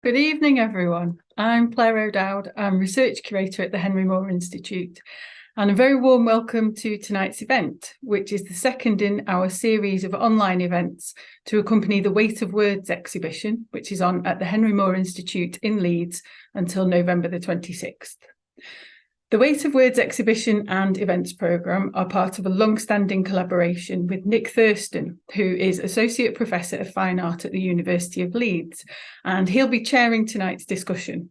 Good evening, everyone. I'm Claire O'Dowd. I'm Research Curator at the Henry Moore Institute. And a very warm welcome to tonight's event, which is the second in our series of online events to accompany the Weight of Words exhibition, which is on at the Henry Moore Institute in Leeds until November the 26th. The Weight of Words exhibition and events programme are part of a long-standing collaboration with Nick Thurston, who is Associate Professor of Fine Art at the University of Leeds, and he'll be chairing tonight's discussion.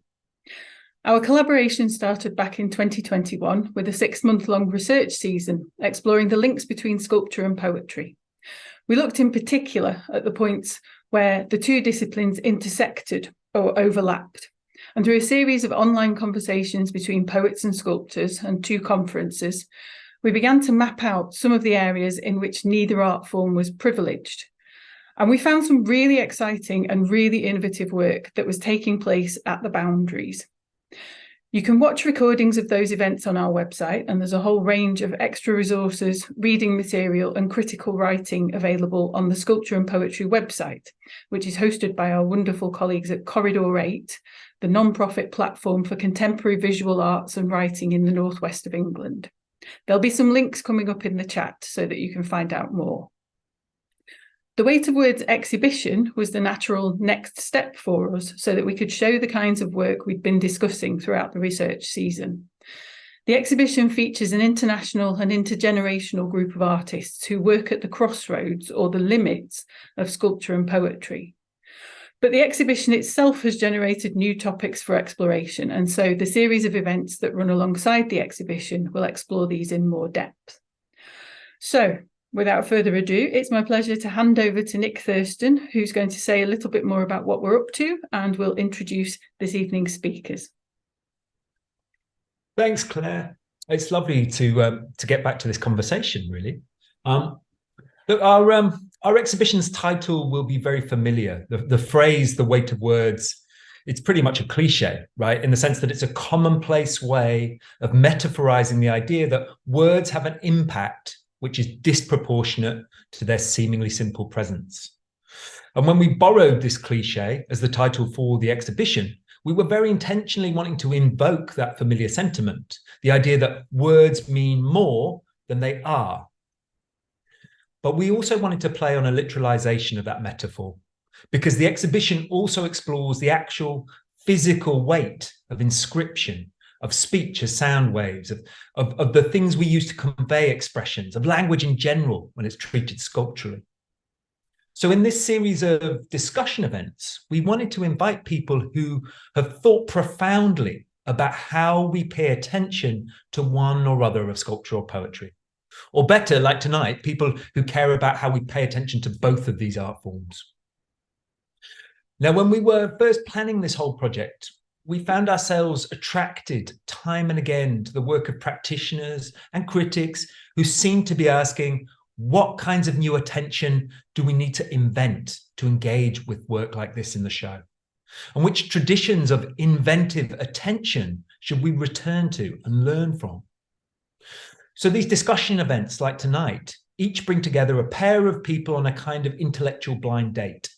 Our collaboration started back in 2021 with a 6-month-long research season exploring the links between sculpture and poetry. We looked in particular at the points where the two disciplines intersected or overlapped. And through a series of online conversations between poets and sculptors and 2 conferences, we began to map out some of the areas in which neither art form was privileged. And we found some really exciting and really innovative work that was taking place at the boundaries. You can watch recordings of those events on our website, and there's a whole range of extra resources, reading material and critical writing available on the Sculpture and Poetry website, which is hosted by our wonderful colleagues at Corridor 8, the non-profit platform for contemporary visual arts and writing in the northwest of England. There'll be some links coming up in the chat so that you can find out more. The Weight of Words exhibition was the natural next step for us so that we could show the kinds of work we'd been discussing throughout the research season. The exhibition features an international and intergenerational group of artists who work at the crossroads or the limits of sculpture and poetry. But the exhibition itself has generated new topics for exploration, and so the series of events that run alongside the exhibition will explore these in more depth. So, without further ado, it's my pleasure to hand over to Nick Thurston, who's going to say a little bit more about what we're up to, and will introduce this evening's speakers. Thanks, Claire. It's lovely to get back to this conversation, really. Look, our exhibition's title will be very familiar. The phrase, the weight of words, it's pretty much a cliche, right? In the sense that it's a commonplace way of metaphorizing the idea that words have an impact which is disproportionate to their seemingly simple presence. And when we borrowed this cliche as the title for the exhibition, we were very intentionally wanting to invoke that familiar sentiment, the idea that words mean more than they are. But we also wanted to play on a literalization of that metaphor, because the exhibition also explores the actual physical weight of inscription, of speech as sound waves, of the things we use to convey expressions, of language in general when it's treated sculpturally. So in this series of discussion events, we wanted to invite people who have thought profoundly about how we pay attention to one or other of sculpture or poetry. Or better, like tonight, people who care about how we pay attention to both of these art forms. Now, when we were first planning this whole project, we found ourselves attracted time and again to the work of practitioners and critics who seemed to be asking, what kinds of new attention do we need to invent to engage with work like this in the show? And which traditions of inventive attention should we return to and learn from? So these discussion events like tonight each bring together a pair of people on a kind of intellectual blind date.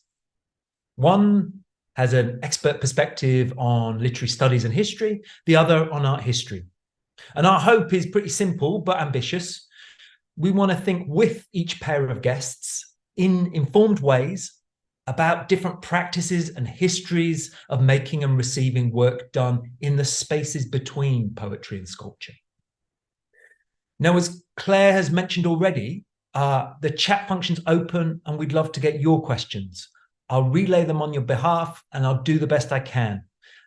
One has an expert perspective on literary studies and history, the other on art history. And our hope is pretty simple but ambitious. We want to think with each pair of guests in informed ways about different practices and histories of making and receiving work done in the spaces between poetry and sculpture. Now, as Claire has mentioned already, the chat function's open and we'd love to get your questions. I'll relay them on your behalf and I'll do the best I can.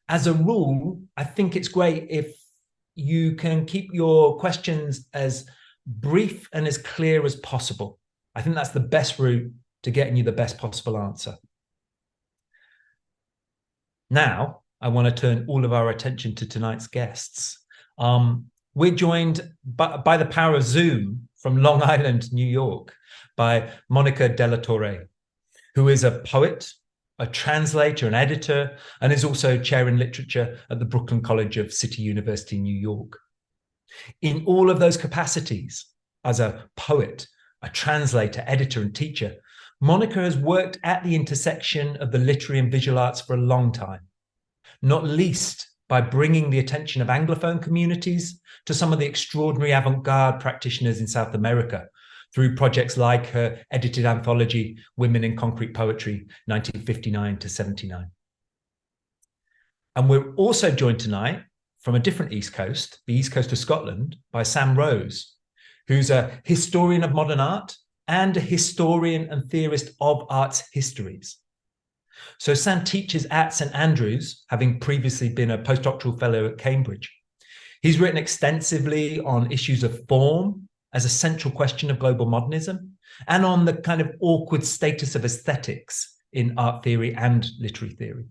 As a rule, I think it's great if you can keep your questions as brief and as clear as possible. I think that's the best route to getting you the best possible answer. Now, I want to turn all of our attention to tonight's guests. We're joined by the power of Zoom from Long Island, New York, by Mónica de la Torre, who is a poet, a translator, an editor, and is also chair in literature at the Brooklyn College of City University, New York. In all of those capacities, as a poet, a translator, editor, and teacher, Mónica has worked at the intersection of the literary and visual arts for a long time. not least by bringing the attention of Anglophone communities to some of the extraordinary avant-garde practitioners in South America through projects like her edited anthology, Women in Concrete Poetry, 1959 to 79. And we're also joined tonight from a different East Coast, the East Coast of Scotland, by Sam Rose, who's a historian of modern art and a historian and theorist of arts histories. So Sam teaches at St Andrews, having previously been a postdoctoral fellow at Cambridge. He's written extensively on issues of form as a central question of global modernism, and on the kind of awkward status of aesthetics in art theory and literary theory.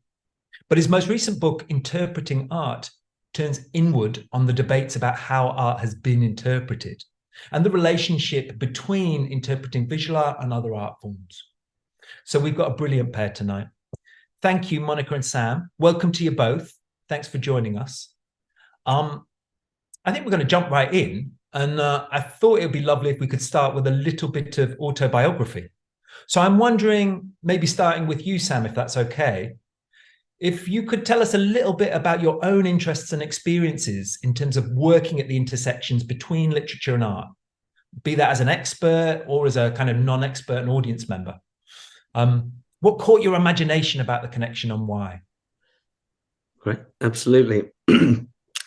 But his most recent book, Interpreting Art, turns inward on the debates about how art has been interpreted and the relationship between interpreting visual art and other art forms. So we've got a brilliant pair tonight. Thank you, Mónica and Sam. Welcome to you both. Thanks for joining us. I think we're going to jump right in. And I thought it would be lovely if we could start with a little bit of autobiography. So I'm wondering, maybe starting with you, Sam, if that's okay, if you could tell us a little bit about your own interests and experiences in terms of working at the intersections between literature and art, be that as an expert or as a kind of non-expert and audience member. What caught your imagination about the connection and why? Great, absolutely.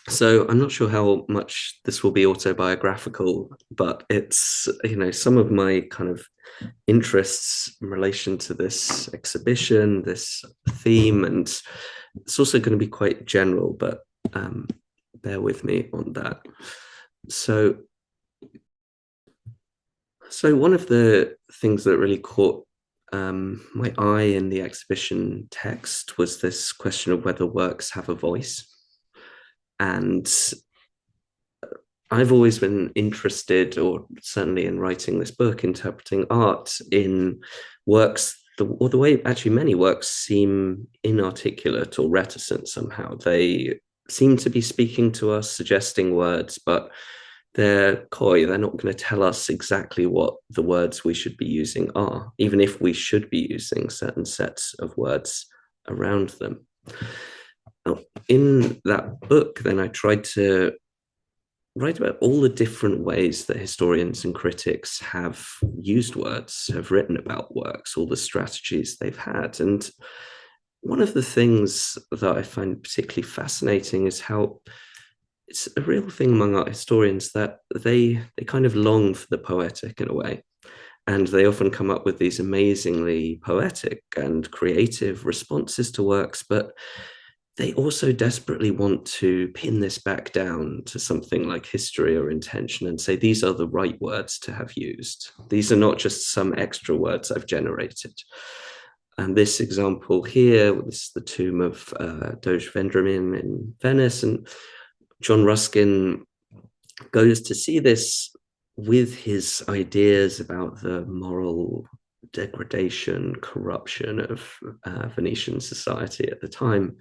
So I'm not sure how much this will be autobiographical, but it's, some of my kind of interests in relation to this exhibition, this theme, and it's also going to be quite general, but bear with me on that. So one of the things that really caught my eye in the exhibition text was this question of whether works have a voice. And I've always been interested, or certainly in writing this book, interpreting art, in works, or the way actually many works seem inarticulate or reticent somehow. They seem to be speaking to us, suggesting words, but they're coy. They're not going to tell us exactly what the words we should be using are, even if we should be using certain sets of words around them. In that book, then, I tried to write about all the different ways that historians and critics have used words, have written about works, all the strategies they've had. And one of the things that I find particularly fascinating is how it's a real thing among art historians that they kind of long for the poetic in a way. And they often come up with these amazingly poetic and creative responses to works, but they also desperately want to pin this back down to something like history or intention and say, these are the right words to have used. These are not just some extra words I've generated. And this example here, this is the tomb of Doge Vendramin in Venice, and John Ruskin goes to see this with his ideas about the moral degradation, corruption of Venetian society at the time.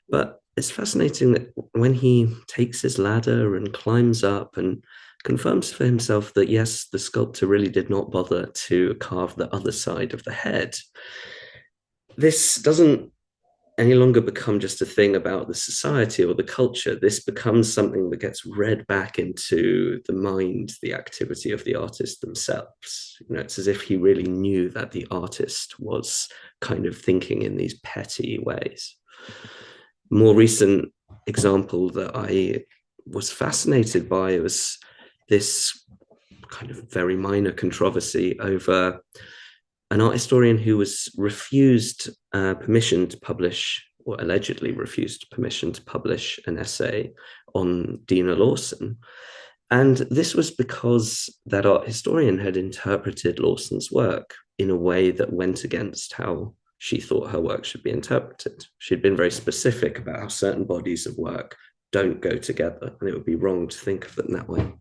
But it's fascinating that when he takes his ladder and climbs up and confirms for himself that, yes, the sculptor really did not bother to carve the other side of the head, this doesn't any longer become just a thing about the society or the culture. This becomes something that gets read back into the mind, the activity of the artist themselves. It's as if he really knew that the artist was kind of thinking in these petty ways. More recent example that I was fascinated by was this kind of very minor controversy over an art historian who was refused permission to publish, or allegedly refused permission to publish, an essay on Dina Lawson. And this was because that art historian had interpreted Lawson's work in a way that went against how she thought her work should be interpreted. She'd been very specific about how certain bodies of work don't go together, and it would be wrong to think of them that way.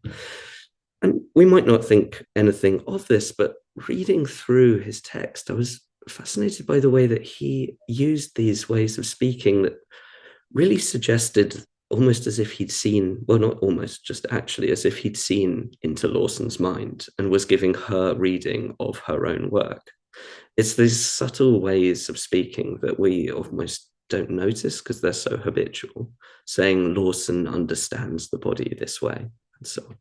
And we might not think anything of this, but reading through his text, I was fascinated by the way that he used these ways of speaking that really suggested, almost as if he'd seen, well, not almost, just actually as if he'd seen into Lawson's mind and was giving her reading of her own work. It's these subtle ways of speaking that we almost don't notice because they're so habitual, saying Lawson understands the body this way, and so on.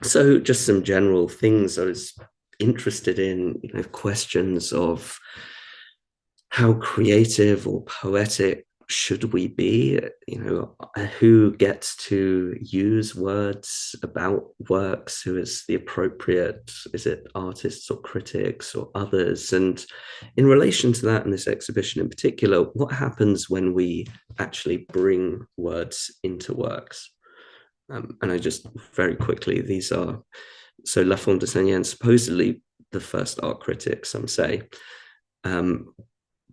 So just some general things I was interested in, questions of how creative or poetic should we be? Who gets to use words about works? Who is the appropriate? Is it artists or critics or others? And in relation to that, in this exhibition in particular, what happens when we actually bring words into works? And I just very quickly, these are, so La Font de Saint-Yen, supposedly the first art critic, some say,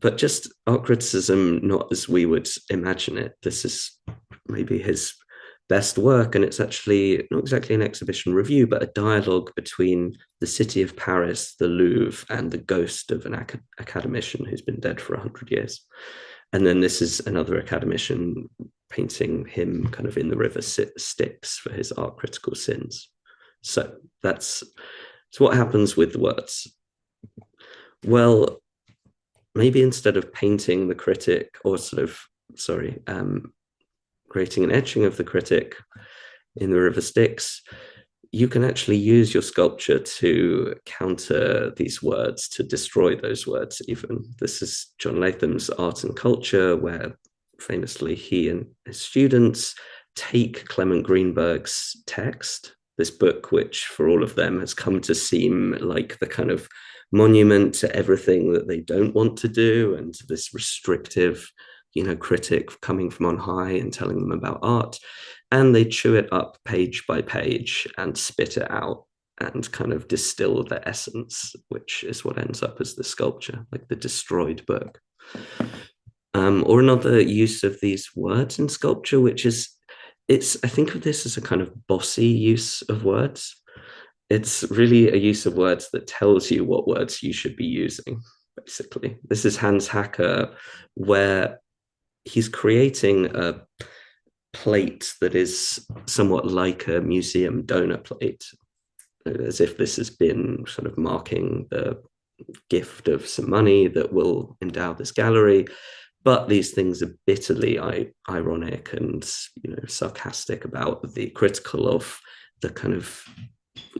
but just art criticism, not as we would imagine it. This is maybe his best work, and it's actually not exactly an exhibition review, but a dialogue between the city of Paris, the Louvre, and the ghost of an academician who's been dead for 100 years. And then this is another academician painting him kind of in the river Styx for his art critical sins. So that's what happens with the words. Well, maybe instead of painting the critic or creating an etching of the critic in the river Styx, you can actually use your sculpture to counter these words, to destroy those words even. This is John Latham's Art and Culture, where famously he and his students take Clement Greenberg's text, this book which for all of them has come to seem like the kind of monument to everything that they don't want to do, and to this restrictive, critic coming from on high and telling them about art. And they chew it up page by page and spit it out and kind of distill the essence, which is what ends up as the sculpture, like the destroyed book. Or another use of these words in sculpture, which is, I think of this as a kind of bossy use of words. It's really a use of words that tells you what words you should be using, basically. This is Hans Hacker, where he's creating a plate that is somewhat like a museum donor plate, as if this has been sort of marking the gift of some money that will endow this gallery. But these things are bitterly ironic and sarcastic about the critical of the kind of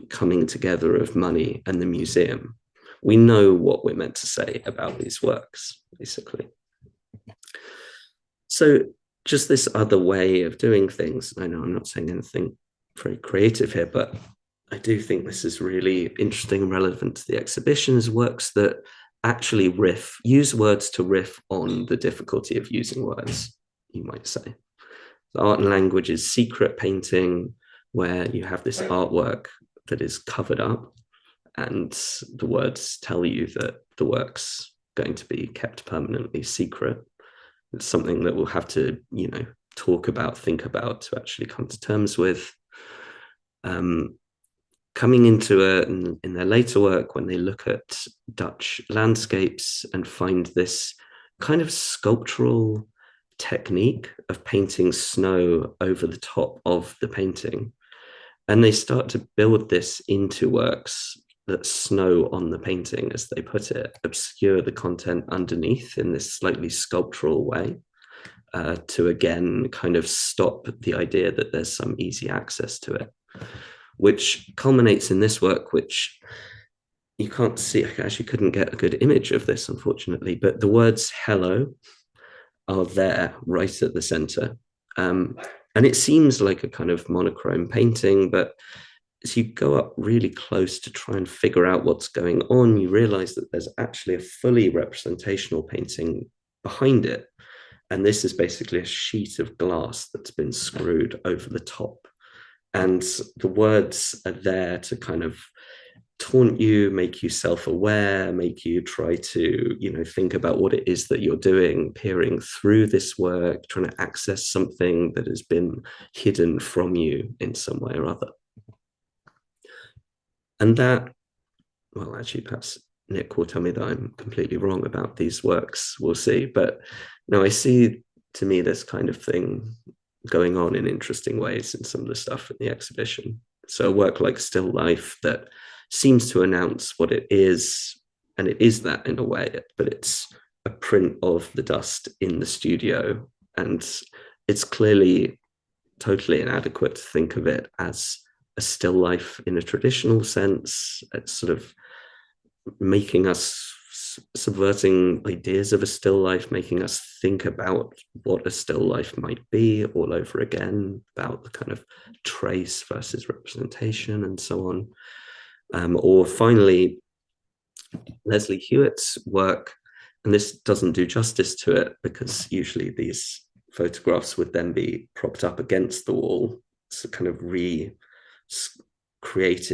coming together of money and the museum. We know what we're meant to say about these works, basically. So just this other way of doing things. I know I'm not saying anything very creative here, but I do think this is really interesting and relevant to the exhibition's works that actually use words to riff on the difficulty of using words, you might say. The art and language is secret painting, where you have this artwork that is covered up and the words tell you that the work's going to be kept permanently secret. It's something that we'll have to, talk about, think about, to actually come to terms with. Coming into in their later work, when they look at Dutch landscapes and find this kind of sculptural technique of painting snow over the top of the painting, and they start to build this into works that snow on the painting, as they put it, obscure the content underneath in this slightly sculptural way, to again kind of stop the idea that there's some easy access to it, which culminates in this work, which you can't see. I actually couldn't get a good image of this, unfortunately, but the words hello are there right at the center. And it seems like a kind of monochrome painting, but as you go up really close to try and figure out what's going on, you realize that there's actually a fully representational painting behind it. And this is basically a sheet of glass that's been screwed over the top. And the words are there to kind of taunt you, make you self-aware, make you try to, think about what it is that you're doing, peering through this work, trying to access something that has been hidden from you in some way or other. And that, well, actually, perhaps Nick will tell me that I'm completely wrong about these works, we'll see. But no, I see, to me, this kind of thing going on in interesting ways in some of the stuff in the exhibition. So a work like Still Life that seems to announce what it is, and it is that in a way, but it's a print of the dust in the studio, and it's clearly totally inadequate to think of it as a still life in a traditional sense. It's sort of making us subverting ideas of a still life, making us think about what a still life might be all over again, about the kind of trace versus representation and so on. Or finally, Leslie Hewitt's work, and this doesn't do justice to it because usually these photographs would then be propped up against the wall, so kind of recreated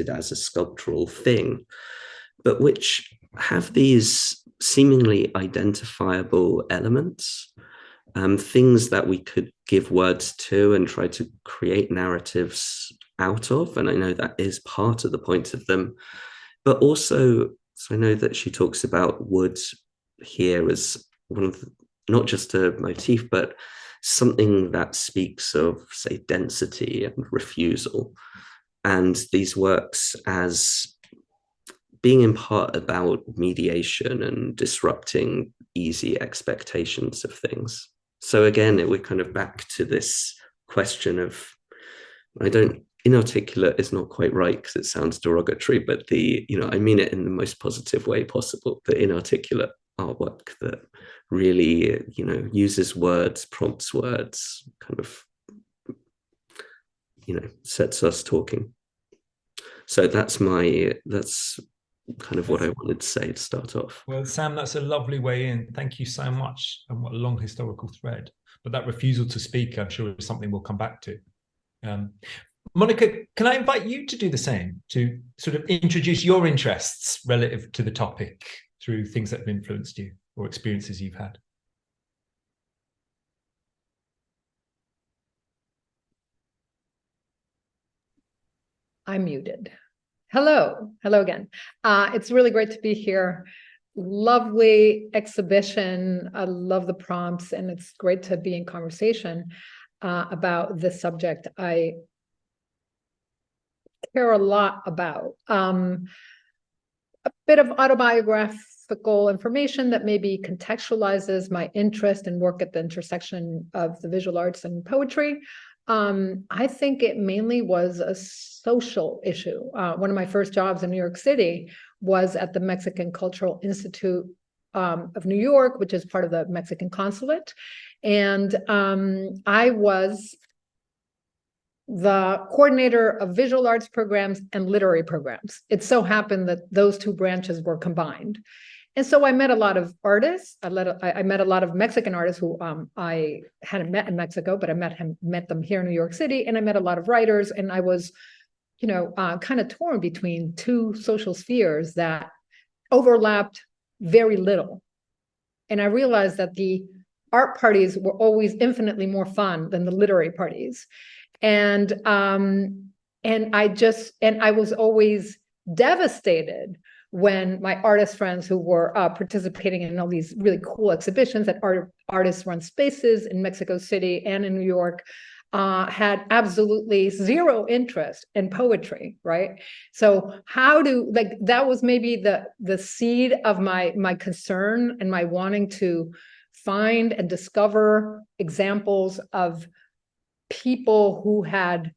as a sculptural thing, but which have these seemingly identifiable elements, things that we could give words to and try to create narratives out of. And I know that is part of the point of them, but also, so I know that she talks about wood here as one of the, not just a motif, but something that speaks of, say, density and refusal. And these works as being in part about mediation and disrupting easy expectations of things. So again, we're kind of back to this question of, inarticulate is not quite right because it sounds derogatory, but I mean it in the most positive way possible, the inarticulate artwork that really, uses words, prompts words, kind of, sets us talking. So that's kind of what I wanted to say to start off. Well, Sam, that's a lovely way in. Thank you so much. And what a long historical thread. But that refusal to speak, I'm sure, is something we'll come back to. Mónica, can I invite you to do the same, to sort of introduce your interests relative to the topic through things that have influenced you or experiences you've had? I'm muted. Hello again. It's really great to be here. Lovely exhibition. I love the prompts, and it's great to be in conversation about this subject I care a lot about. A bit of autobiographical information that maybe contextualizes my interest and work at the intersection of the visual arts and poetry. I think it mainly was a social issue. One of my first jobs in New York City was at the Mexican Cultural Institute of New York, which is part of the Mexican consulate. And I was the coordinator of visual arts programs and literary programs. It so happened that those two branches were combined. And so I met a lot of artists. I met a lot of Mexican artists who I hadn't met in Mexico, but I met them here in New York City. And I met a lot of writers, and I was, kind of torn between two social spheres that overlapped very little. And I realized that the art parties were always infinitely more fun than the literary parties. And I was always devastated when my artist friends who were participating in all these really cool exhibitions at artists run spaces in Mexico City and in New York had absolutely zero interest in poetry, right? So that was maybe the seed of my concern and my wanting to find and discover examples of people who had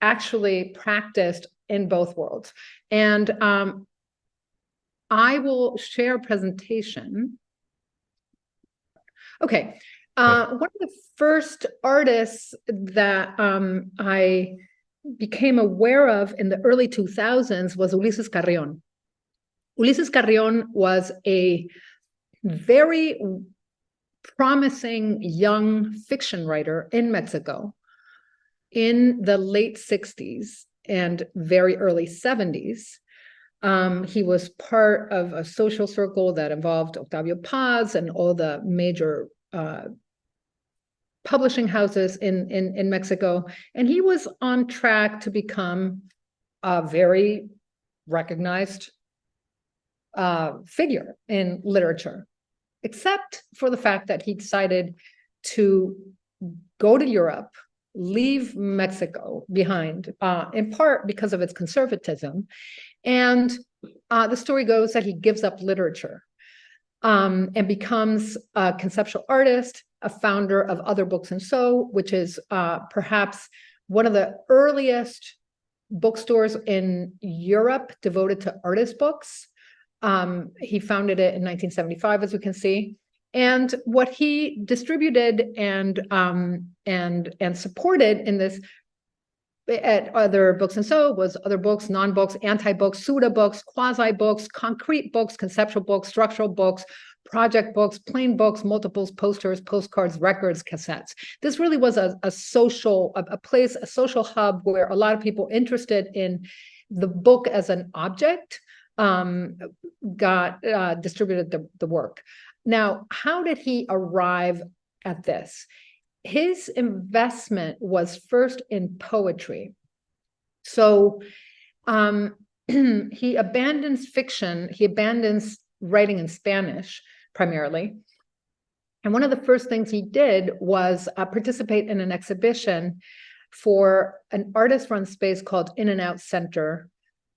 actually practiced in both worlds. And I will share a presentation. Okay. One of the first artists that I became aware of in the early 2000s was Ulises Carrión. Ulises Carrión was a very promising young fiction writer in Mexico in the late 60s and very early 70s. He was part of a social circle that involved Octavio Paz and all the major publishing houses in Mexico. And he was on track to become a very recognized figure in literature, except for the fact that he decided to go to Europe, leave Mexico behind, in part because of its conservatism. And the story goes that he gives up literature. and becomes a conceptual artist, a founder of Other Books and So, which is perhaps one of the earliest bookstores in Europe devoted to artist books. He founded it in 1975, as we can see. And what he distributed and supported in this at Other Books and So was other books, non-books, anti-books, pseudo-books, quasi-books, concrete books, conceptual books, structural books, project books, plain books, multiples, posters, postcards, records, cassettes. This really was a social place, a social hub where a lot of people interested in the book as an object distributed the work. Now, how did he arrive at this? His investment was first in poetry. So he abandons fiction, he abandons writing in Spanish primarily. And one of the first things he did was participate in an exhibition for an artist-run space called In and Out Center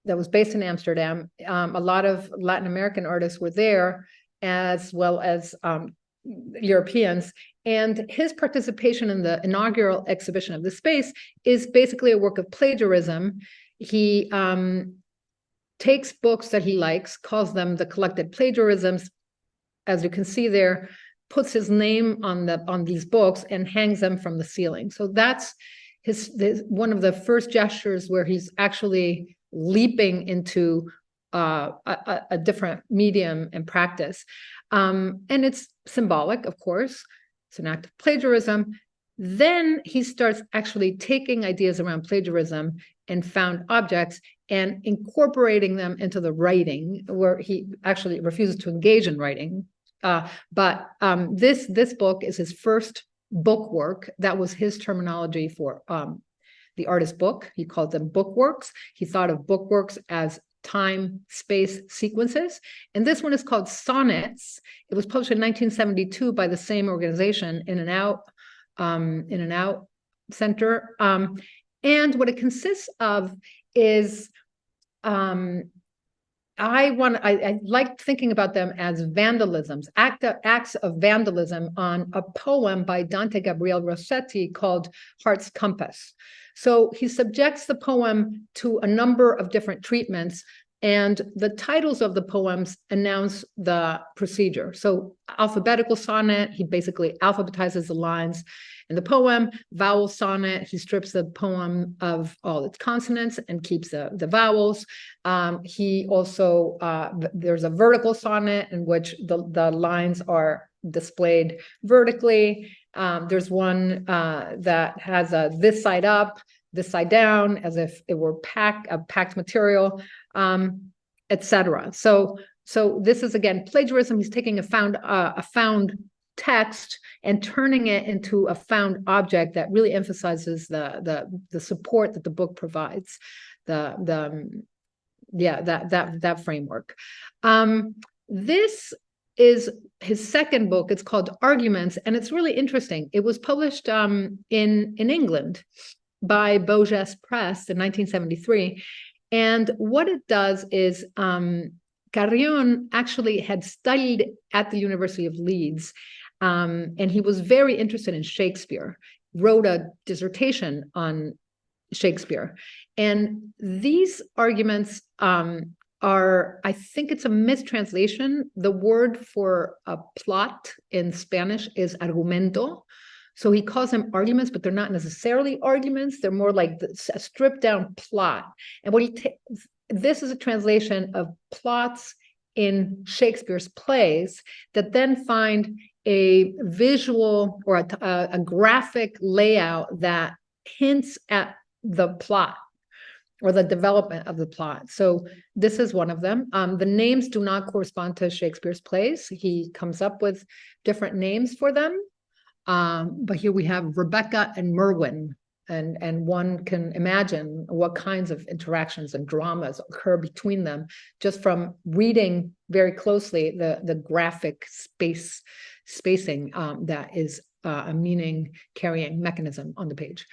that was based in Amsterdam. A lot of Latin American artists were there, as well as Europeans. And his participation in the inaugural exhibition of the space is basically a work of plagiarism. He takes books that he likes, calls them the collected plagiarisms, as you can see there, puts his name on these books and hangs them from the ceiling. So that's his one of the first gestures where he's actually leaping into a different medium and practice. And it's symbolic, of course. It's an act of plagiarism. Then he starts actually taking ideas around plagiarism and found objects and incorporating them into the writing, where he actually refuses to engage in writing. But this book is his first book work. That was his terminology for the artist book. He called them book works. He thought of book works as time, space sequences. And this one is called Sonnets. It was published in 1972 by the same organization, In and Out Center. And what it consists of is, I like thinking about them as vandalisms, acts of vandalism on a poem by Dante Gabriel Rossetti called Heart's Compass. So he subjects the poem to a number of different treatments, and the titles of the poems announce the procedure. So alphabetical sonnet, he basically alphabetizes the lines in the poem. Vowel sonnet, he strips the poem of all its consonants and keeps the vowels. He also, there's a vertical sonnet in which the lines are displayed vertically. There's one that has a this side up, this side down, as if it were packed material, etc. So this is, again, plagiarism. He's taking a found text and turning it into a found object that really emphasizes the support that the book provides, that framework. This is his second book. It's called Arguments, and it's really interesting. It was published in England by Boges Press in 1973. And what it does is Carrion actually had studied at the University of Leeds, and he was very interested in Shakespeare, wrote a dissertation on Shakespeare. And these arguments are, I think it's a mistranslation. The word for a plot in Spanish is argumento. So he calls them arguments, but they're not necessarily arguments. They're more like a stripped down plot. And what this is a translation of plots in Shakespeare's plays that then find a visual or a graphic layout that hints at the plot or the development of the plot. So this is one of them. The names do not correspond to Shakespeare's plays. He comes up with different names for them. But here we have Rebecca and Merwin, and one can imagine what kinds of interactions and dramas occur between them just from reading very closely the graphic spacing that is a meaning carrying mechanism on the page.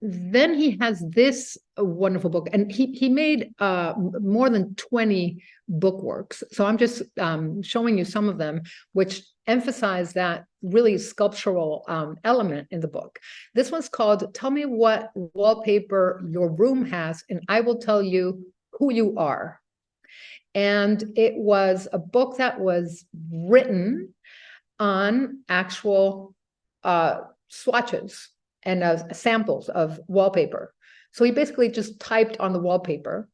then he has this wonderful book, and he made more than 20 book works. So I'm just showing you some of them, which emphasize that really sculptural element in the book. This one's called "Tell Me What Wallpaper Your Room Has, and I Will Tell You Who You Are." And it was a book that was written on actual swatches and samples of wallpaper. So he basically just typed on the wallpaper.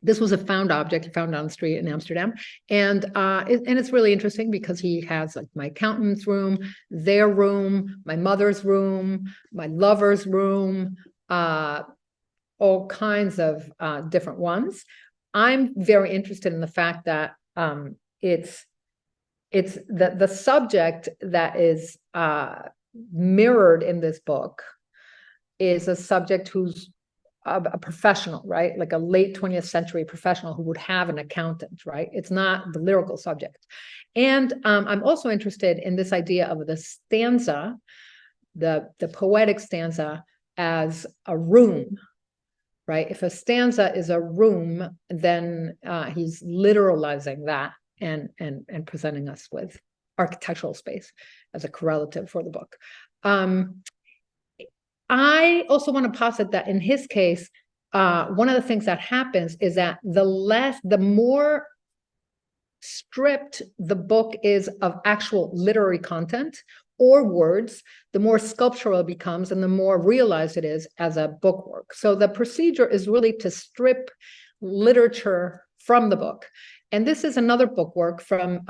This was a found object he found on the street in Amsterdam. And it's really interesting because he has like my accountant's room, their room, my mother's room, my lover's room, all kinds of different ones. I'm very interested in the fact that it's the subject that is mirrored in this book is a subject who's a professional, right? Like a late 20th century professional who would have an accountant, right? It's not the lyrical subject. And I'm also interested in this idea of the stanza, the poetic stanza as a room, right? If a stanza is a room, then he's literalizing that and presenting us with architectural space as a correlative for the book. I also want to posit that in his case, one of the things that happens is that the more stripped the book is of actual literary content or words, the more sculptural it becomes and the more realized it is as a book work. So the procedure is really to strip literature from the book. And this is another book work from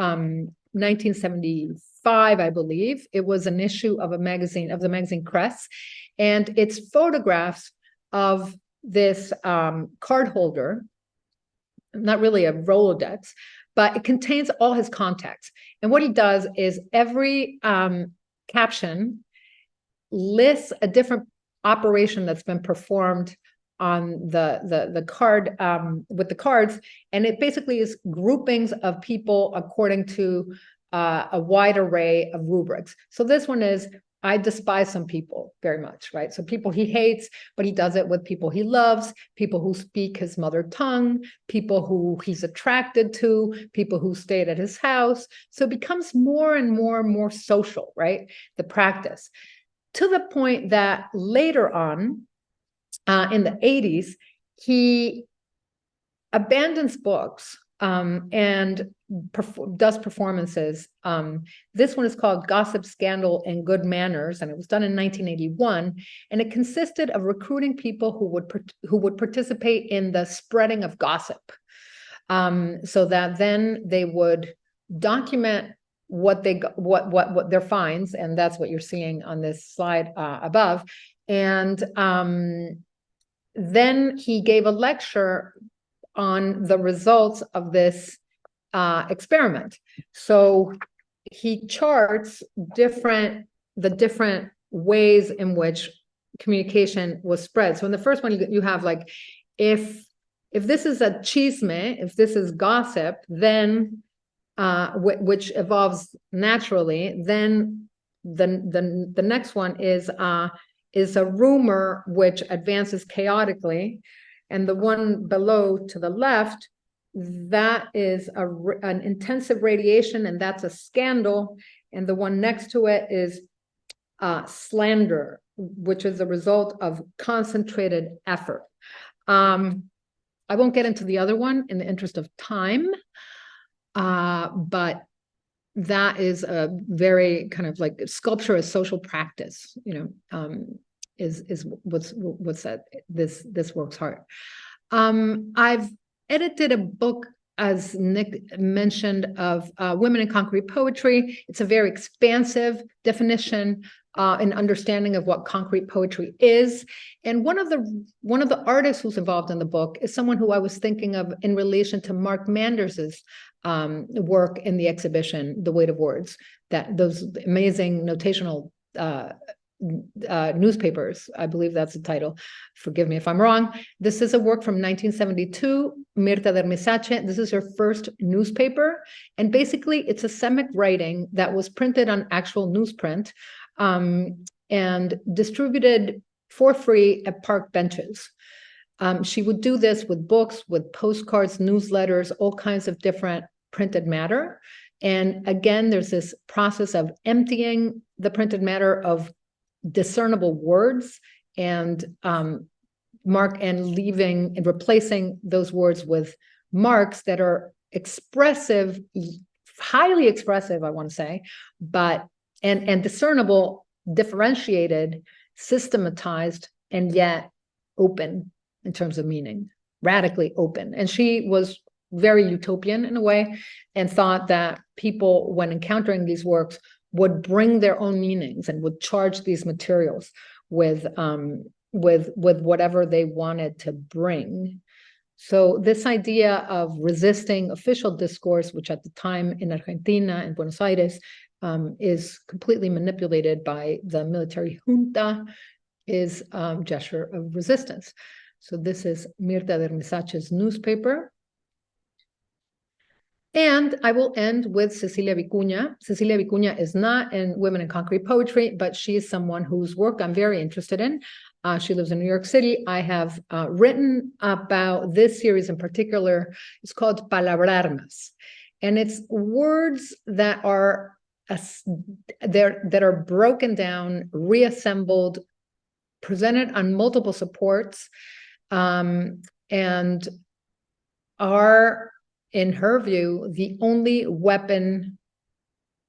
1975, I believe. It was an issue of the magazine Cress, and it's photographs of this card holder, not really a Rolodex, but it contains all his contacts. And what he does is every caption lists a different operation that's been performed on the card with the cards, and it basically is groupings of people according to a wide array of rubrics. So this one is, I despise some people very much, right? So people he hates, but he does it with people he loves, people who speak his mother tongue, people who he's attracted to, people who stayed at his house. So it becomes more and more and more social, right? The practice, to the point that later on, in the 80s, he abandons books and does performances. This one is called Gossip, Scandal, and Good Manners, and it was done in 1981. And it consisted of recruiting people who would participate in the spreading of gossip, so that then they would document what their finds, and that's what you're seeing on this slide above. And then he gave a lecture on the results of this experiment. So he charts the different ways in which communication was spread. So in the first one, you have like, if this is a chisme, if this is gossip, then which evolves naturally, then the next one is a rumor which advances chaotically, and the one below to the left, that is an intensive radiation, and that's a scandal, and the one next to it is slander, which is a result of concentrated effort. I won't get into the other one in the interest of time, but that is a very kind of like sculpture as social practice, is what's that this works hard. I've edited a book, as Nick mentioned, of women in concrete poetry. It's a very expansive definition and understanding of what concrete poetry is. And one of the artists who's involved in the book is someone who I was thinking of in relation to Mark Manders's work in the exhibition, The Weight of Words, those amazing notational newspapers. I believe that's the title. Forgive me if I'm wrong. This is a work from 1972, Mirta de Misace. This is her first newspaper. And basically, it's a Semitic writing that was printed on actual newsprint and distributed for free at park benches. She would do this with books, with postcards, newsletters, all kinds of different printed matter. And again, there's this process of emptying the printed matter of discernible words and leaving and replacing those words with marks that are expressive, highly expressive, I want to say, but and discernible, differentiated, systematized, and yet open in terms of meaning, radically open. And she was very utopian in a way, and thought that people, when encountering these works, would bring their own meanings and would charge these materials with whatever they wanted to bring. So this idea of resisting official discourse, which at the time in Argentina and Buenos Aires is completely manipulated by the military junta, is a gesture of resistance. So this is Mirta de Ermesace's newspaper. And I will end with Cecilia Vicuña. Cecilia Vicuña is not in Women in Concrete Poetry, but she is someone whose work I'm very interested in. She lives in New York City. I have written about this series in particular. It's called Palabrarmas. And it's words that are broken down, reassembled, presented on multiple supports, and are, in her view, the only weapon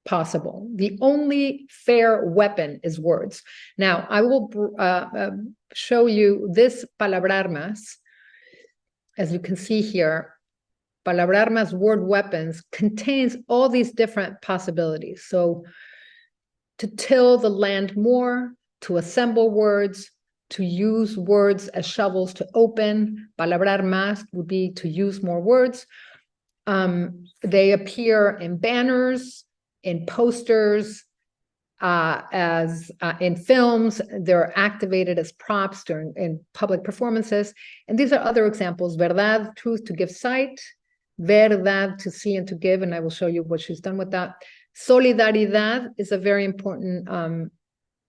possible. The only fair weapon is words. Now, I will show you this Palabrarmas. As you can see here, Palabrarmas, word weapons, contains all these different possibilities. So to till the land more, to assemble words, to use words as shovels to open. Palabrar más would be to use more words. They appear in banners, in posters, in films. They're activated as props in public performances. And these are other examples: verdad, truth, to give sight; verdad, to see and to give. And I will show you what she's done with that. Solidaridad is a very important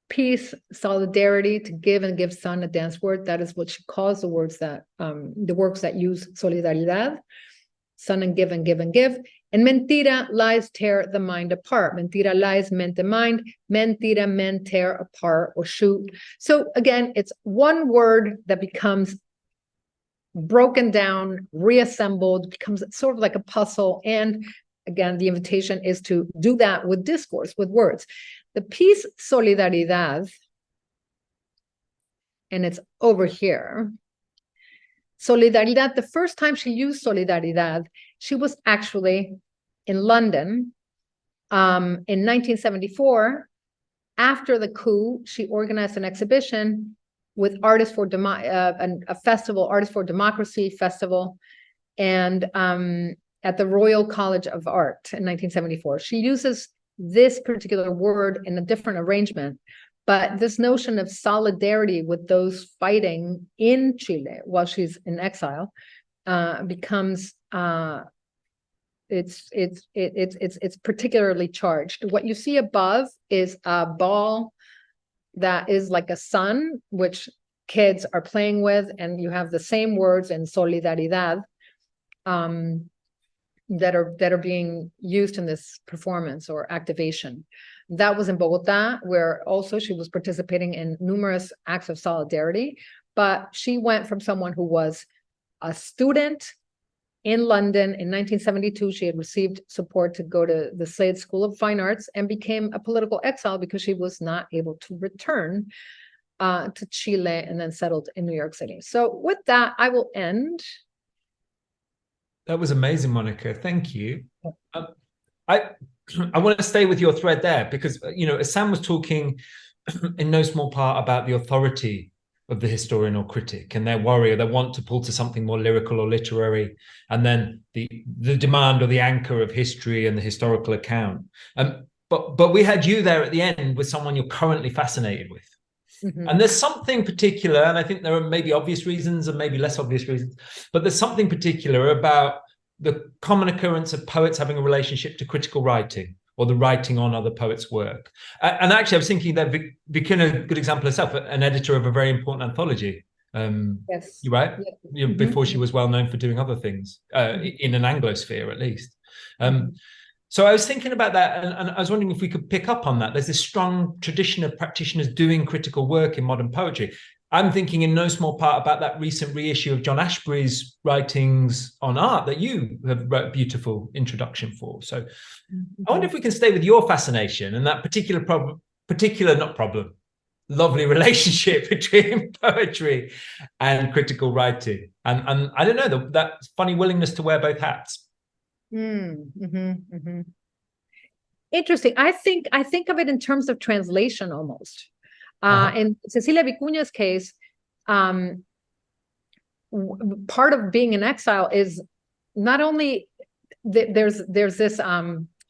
piece. Solidarity, to give and give son, a dance word. That is what she calls the words that the works that use solidaridad. Son and give and give and give. And mentira, lies tear the mind apart. Mentira, lies, mente, mind. Mentira, men tear apart or shoot. So again, it's one word that becomes broken down, reassembled, becomes sort of like a puzzle. And again, the invitation is to do that with discourse, with words. The piece Solidaridad, and it's over here. Solidaridad, the first time she used Solidaridad, she was actually in London in 1974. After the coup, she organized an exhibition with Artists for a festival, Artists for Democracy festival, and at the Royal College of Art in 1974. She uses this particular word in a different arrangement, but this notion of solidarity with those fighting in Chile while she's in exile becomes it's particularly charged. What you see above is a ball that is like a sun, which kids are playing with, and you have the same words in Solidaridad that are being used in this performance or activation. That was in Bogota, where also she was participating in numerous acts of solidarity, but she went from someone who was a student in London in 1972. She had received support to go to the Slade School of Fine Arts and became a political exile because she was not able to return to Chile and then settled in New York City. So with that, I will end. That was amazing, Monica. Thank you. I want to stay with your thread there because, you know, as Sam was talking in no small part about the authority of the historian or critic and their worry, or they want to pull to something more lyrical or literary, and then the demand or the anchor of history and the historical account. But we had you there at the end with someone you're currently fascinated with. Mm-hmm. And there's something particular, and I think there are maybe obvious reasons and maybe less obvious reasons, but there's something particular about the common occurrence of poets having a relationship to critical writing or the writing on other poets' work. And actually, I was thinking that Vicuna, a good example herself, an editor of a very important anthology. Yes. You're right. Yeah. Before she was well known for doing other things in an Anglosphere, at least. So I was thinking about that, and I was wondering if we could pick up on that. There's this strong tradition of practitioners doing critical work in modern poetry. I'm thinking in no small part about that recent reissue of John Ashbery's writings on art that you have wrote a beautiful introduction for. So I wonder if we can stay with your fascination and that lovely relationship between poetry and critical writing. And I don't know, that funny willingness to wear both hats. Interesting. I think of it in terms of translation almost. In Cecilia Vicuña's case, part of being in exile is not only there's this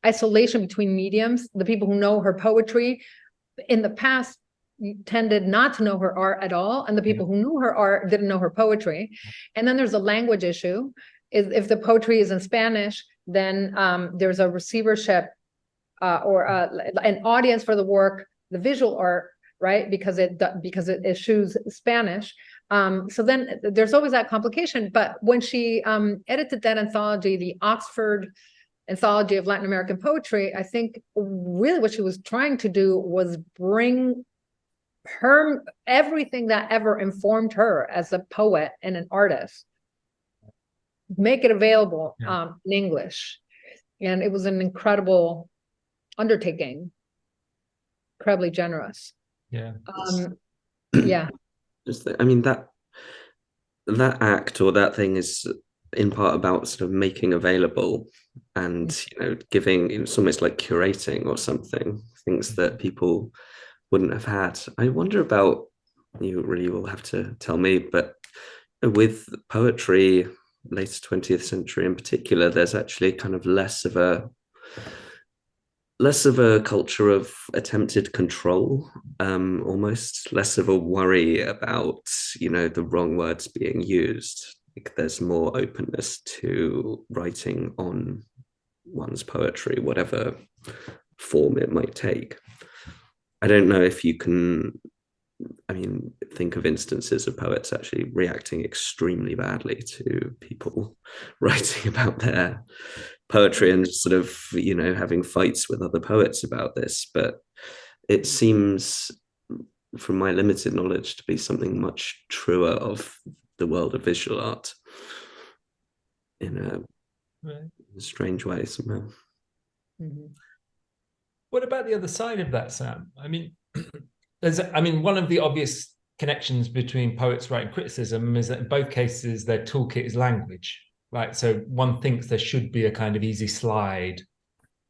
isolation between mediums. The people who know her poetry in the past tended not to know her art at all, and the people who knew her art didn't know her poetry. And then there's a language issue. If the poetry is in Spanish, then there's a receivership or an audience for the work, the visual art, right? Because it eschews Spanish. So then there's always that complication. But when she edited that anthology, the Oxford Anthology of Latin American Poetry, I think really what she was trying to do was bring her everything that ever informed her as a poet and an artist, make it available in English. And it was an incredible undertaking, incredibly generous. I mean, that act or that thing is in part about sort of making available and giving, it's almost like curating or something, things that people wouldn't have had. I wonder about, you really will have to tell me, but with poetry, later 20th century in particular, there's actually kind of less of a culture of attempted control, almost less of a worry about, the wrong words being used. Like there's more openness to writing on one's poetry, whatever form it might take. I don't know if you can, think of instances of poets actually reacting extremely badly to people writing about their poetry and sort of, having fights with other poets about this. But it seems, from my limited knowledge, to be something much truer of the world of visual art in a strange way somehow. What about the other side of that, Sam? One of the obvious connections between poets writing criticism is that in both cases their toolkit is language, right? So one thinks there should be a kind of easy slide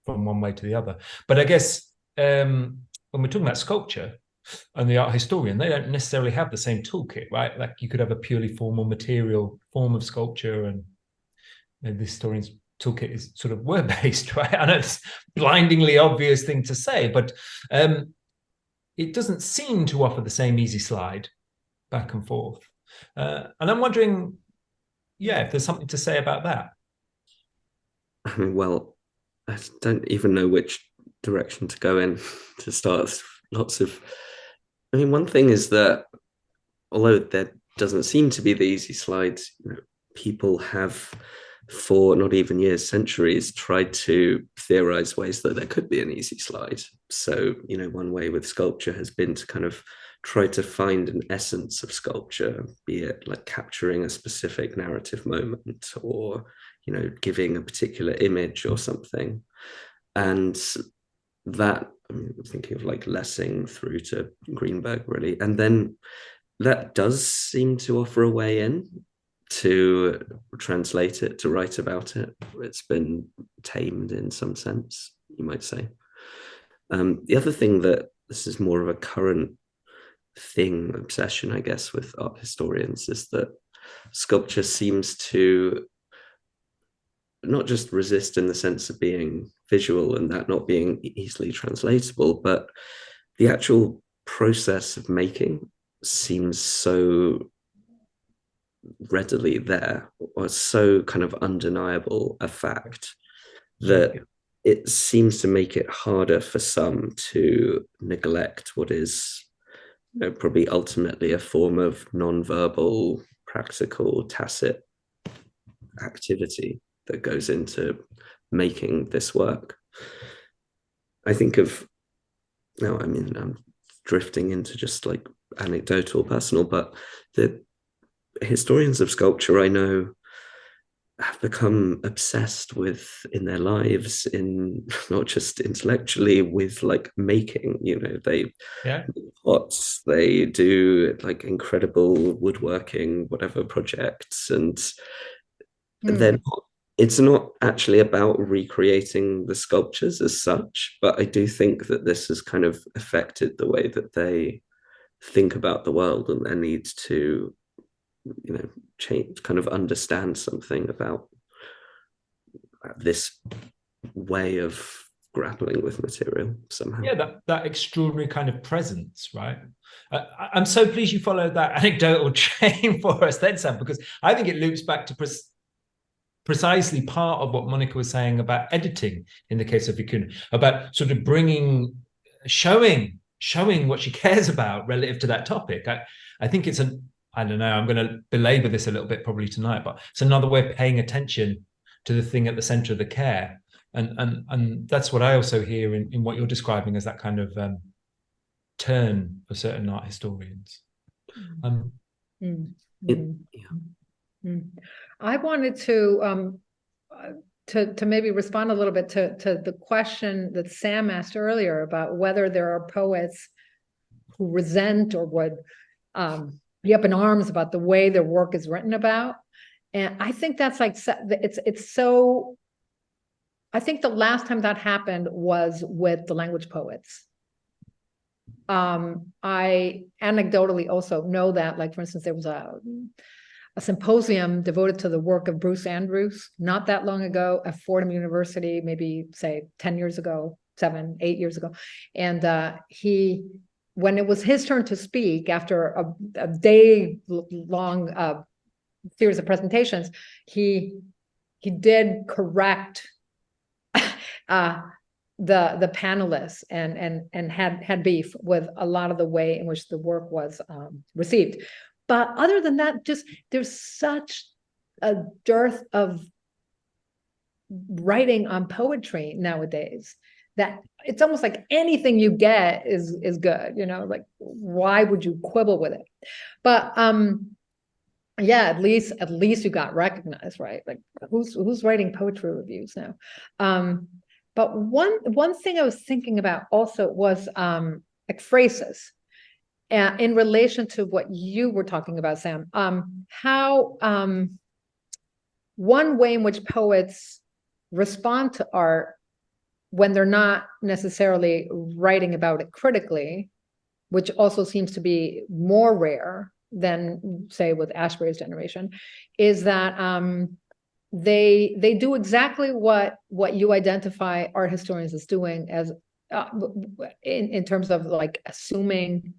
from one way to the other. But I guess when we're talking about sculpture and the art historian, they don't necessarily have the same toolkit, right? Like you could have a purely formal material form of sculpture, and the historian's toolkit is sort of word-based, right? I know it's a blindingly obvious thing to say, but it doesn't seem to offer the same easy slide back and forth. And I'm wondering, if there's something to say about that. Well, I don't even know which direction to go in to start. One thing is that although there doesn't seem to be the easy slides, people have, for not even years, centuries, tried to theorize ways that there could be an easy slide. So, one way with sculpture has been to kind of try to find an essence of sculpture, be it like capturing a specific narrative moment or, giving a particular image or something. And that, I'm thinking of like Lessing through to Greenberg, really. And then that does seem to offer a way in to translate it, to write about it. It's been tamed in some sense, you might say. The other thing that this is more of a current thing, obsession, I guess, with art historians, is that sculpture seems to not just resist in the sense of being visual and that not being easily translatable, but the actual process of making seems so readily there, or so kind of undeniable a fact, that it seems to make it harder for some to neglect what is, probably ultimately a form of non-verbal, practical, tacit activity that goes into making this work. I think of, now, I mean, I'm drifting into just like anecdotal, personal, but the historians of sculpture I know have become obsessed with, in their lives, in not just intellectually, with like making, they pots, they do like incredible woodworking, whatever projects, and then it's not actually about recreating the sculptures as such, but I do think that this has kind of affected the way that they think about the world and their need to, change, kind of understand something about this way of grappling with material somehow. Yeah, that extraordinary kind of presence, right? I'm so pleased you followed that anecdotal chain for us then, Sam, because I think it loops back to precisely part of what Mónica was saying about editing in the case of Vicuña, about sort of showing what she cares about relative to that topic. I think it's I don't know, I'm going to belabor this a little bit probably tonight, but it's another way of paying attention to the thing at the center of the care. And that's what I also hear in what you're describing as that kind of turn for certain art historians. I wanted to maybe respond a little bit to the question that Sam asked earlier about whether there are poets who resent or would be up in arms about the way their work is written about. And I think that's like, it's so, I think the last time that happened was with the language poets. I anecdotally also know that, like, for instance, there was a symposium devoted to the work of Bruce Andrews not that long ago at Fordham University, maybe say 10 years ago, 7, 8 years ago. And when it was his turn to speak after a day-long series of presentations, he did correct the panelists and had beef with a lot of the way in which the work was received. But other than that, just there's such a dearth of writing on poetry nowadays that it's almost like anything you get is good, like, why would you quibble with it? But yeah, at least you got recognized, right? Like, who's writing poetry reviews now? But one thing I was thinking about also was like phrases, in relation to what you were talking about, Sam. How one way in which poets respond to art when they're not necessarily writing about it critically, which also seems to be more rare than, say, with Ashbery's generation, is that they do exactly what you identify art historians as doing, as in terms of like assuming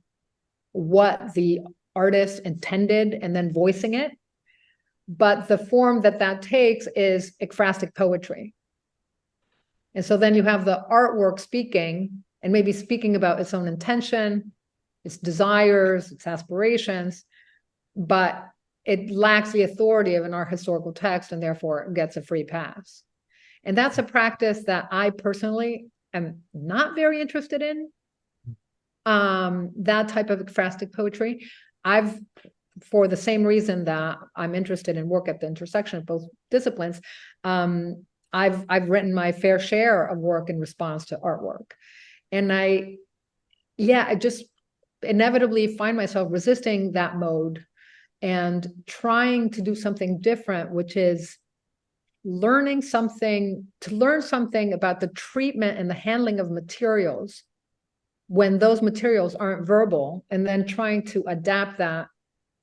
what the artist intended and then voicing it. But the form that takes is ekphrastic poetry. And so then you have the artwork speaking, and maybe speaking about its own intention, its desires, its aspirations, but it lacks the authority of an art historical text, and therefore it gets a free pass. And that's a practice that I personally am not very interested in, that type of ekphrastic poetry. For the same reason that I'm interested in work at the intersection of both disciplines, I've written my fair share of work in response to artwork. And I just inevitably find myself resisting that mode and trying to do something different, which is learn something about the treatment and the handling of materials when those materials aren't verbal, and then trying to adapt that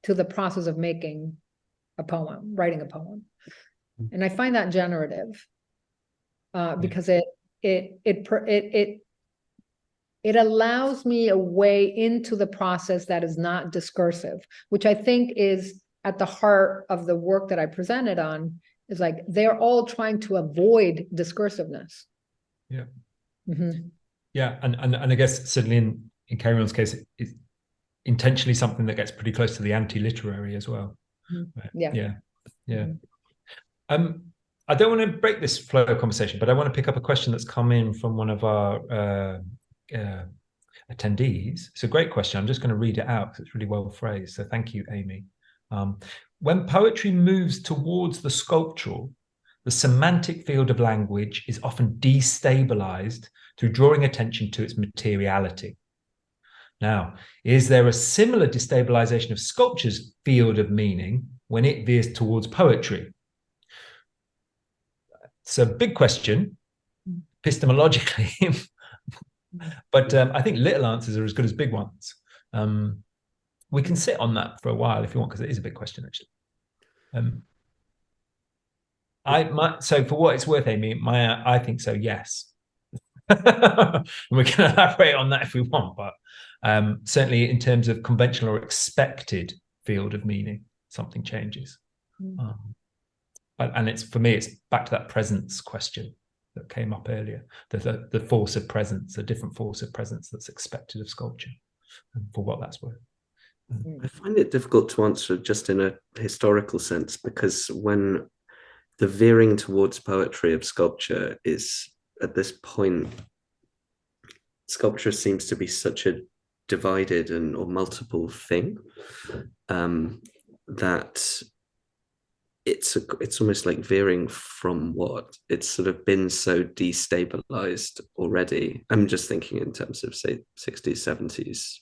to the process of making a poem, writing a poem. And I find that generative because it allows me a way into the process that is not discursive, which I think is at the heart of the work that I presented on. Is like they're all trying to avoid discursiveness. Yeah. Mhm. Yeah, and I guess certainly in Carry-On's case, it's intentionally something that gets pretty close to the anti-literary as well. Right? Yeah. Yeah. Mhm. I don't want to break this flow of conversation, but I want to pick up a question that's come in from one of our attendees. It's a great question. I'm just going to read it out because it's really well phrased. So thank you, Amy. When poetry moves towards the sculptural, the semantic field of language is often destabilized through drawing attention to its materiality. Now, is there a similar destabilization of sculpture's field of meaning when it veers towards poetry? It's a big question, epistemologically, but I think little answers are as good as big ones. We can sit on that for a while if you want, because it is a big question, actually. So for what it's worth, Amy, I think so, yes. We can elaborate on that if we want, but certainly in terms of conventional or expected field of meaning, something changes. And it's, for me, it's back to that presence question that came up earlier, the force of presence, a different force of presence that's expected of sculpture, and for what that's worth. I find it difficult to answer just in a historical sense, because when the veering towards poetry of sculpture is at this point, sculpture seems to be such a divided or multiple thing, that it's almost like veering from what it's sort of been so destabilized already. I'm just thinking in terms of, say, 60s, 70s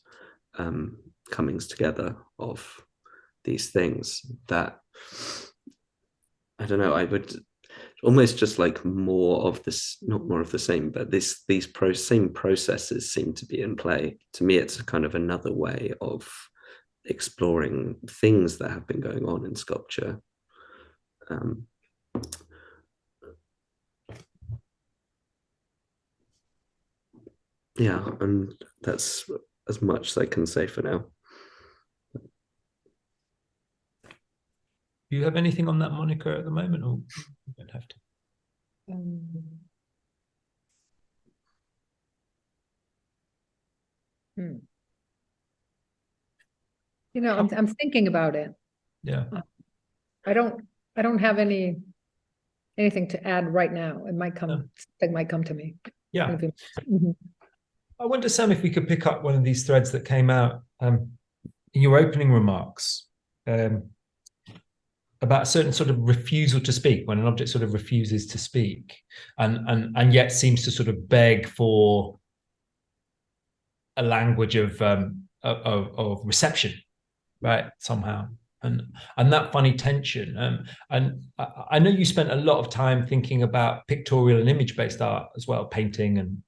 comings together of these things, that I don't know, I would almost just like more of this, not more of the same, but these same processes seem to be in play. To me, it's a kind of another way of exploring things that have been going on in sculpture. Yeah, and that's as much as I can say for now. Do you have anything on that, Mónica, at the moment, or you don't have to? You know, I'm thinking about it. Yeah. I don't have anything to add right now. It might come, it might come to me. Yeah. Mhm. I wonder, Sam, if we could pick up one of these threads that came out in your opening remarks about a certain sort of refusal to speak, when an object sort of refuses to speak and yet seems to sort of beg for a language of reception, right, somehow. And that funny tension. And I know you spent a lot of time thinking about pictorial and image-based art as well, painting and